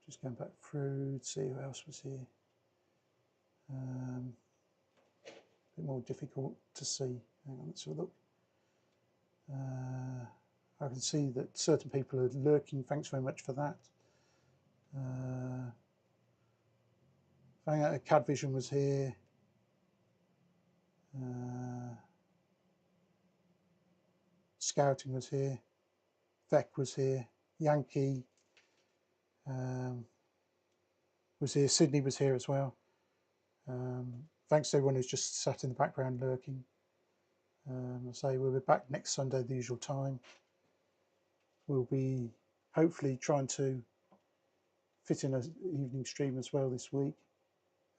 Just going back through to see who else was here. A bit more difficult to see. Hang on, let's have a look. I can see that certain people are lurking. Thanks very much for that. Cadvision was here. Scouting was here. Vec was here. Yankee was here. Sydney was here as well. Thanks to everyone who's just sat in the background lurking. I'll say we'll be back next Sunday, the usual time. We'll be hopefully trying to fit in an evening stream as well this week.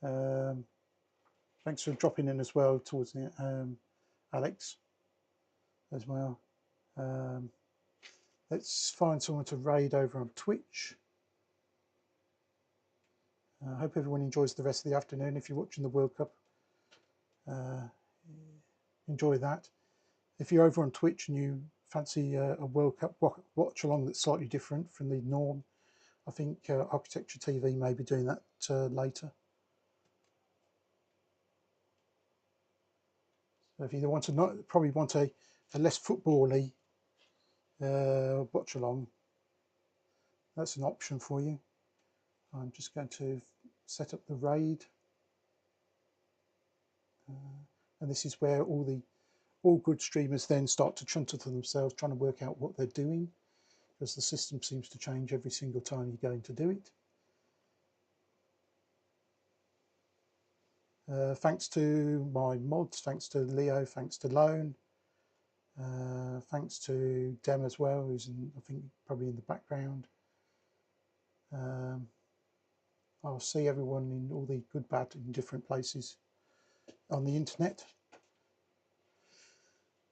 Thanks for dropping in as well towards the Alex as well. Let's find someone to raid over on Twitch. I hope everyone enjoys the rest of the afternoon. If you're watching the World Cup, enjoy that. If you're over on Twitch and you fancy a World Cup watch along that's slightly different from the norm, I think Architecture TV may be doing that later. So if you want to probably want a less football-y watch along, that's an option for you. I'm just going to set up the raid, and this is where all good streamers then start to chunt to themselves, trying to work out what they're doing, because the system seems to change every single time you're going to do it. Thanks to my mods, thanks to Leo, thanks to Lone, thanks to Dem as well, who's I think probably in the background. I'll see everyone in all the good, bad, in different places on the internet.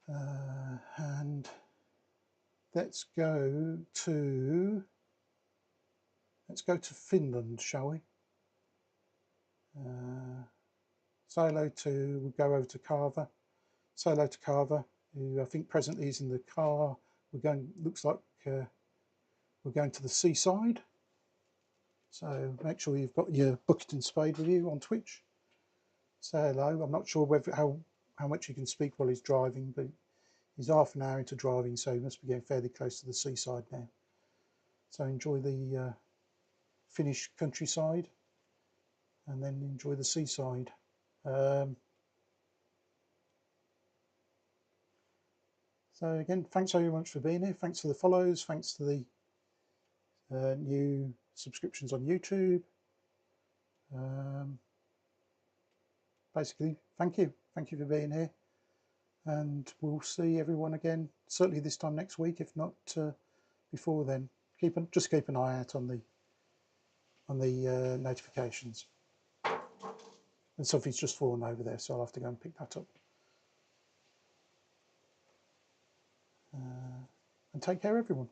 And let's go to Finland, shall we? Say hello to, we'll go over to Carver. Say hello to Carver, who I think presently is in the car. We're going, looks like we're going to the seaside. So make sure you've got your bucket and spade with you on Twitch. Say hello. I'm not sure whether how much he can speak while he's driving, but he's half an hour into driving, so he must be getting fairly close to the seaside now. So enjoy the Finnish countryside and then enjoy the seaside. So again, thanks very much for being here. Thanks for the follows. Thanks to the new subscriptions on YouTube. Basically, thank you. Thank you for being here. And we'll see everyone again, certainly this time next week, if not before then. Just keep an eye out on the notifications. And something's just fallen over there, so I'll have to go and pick that up. And take care, everyone.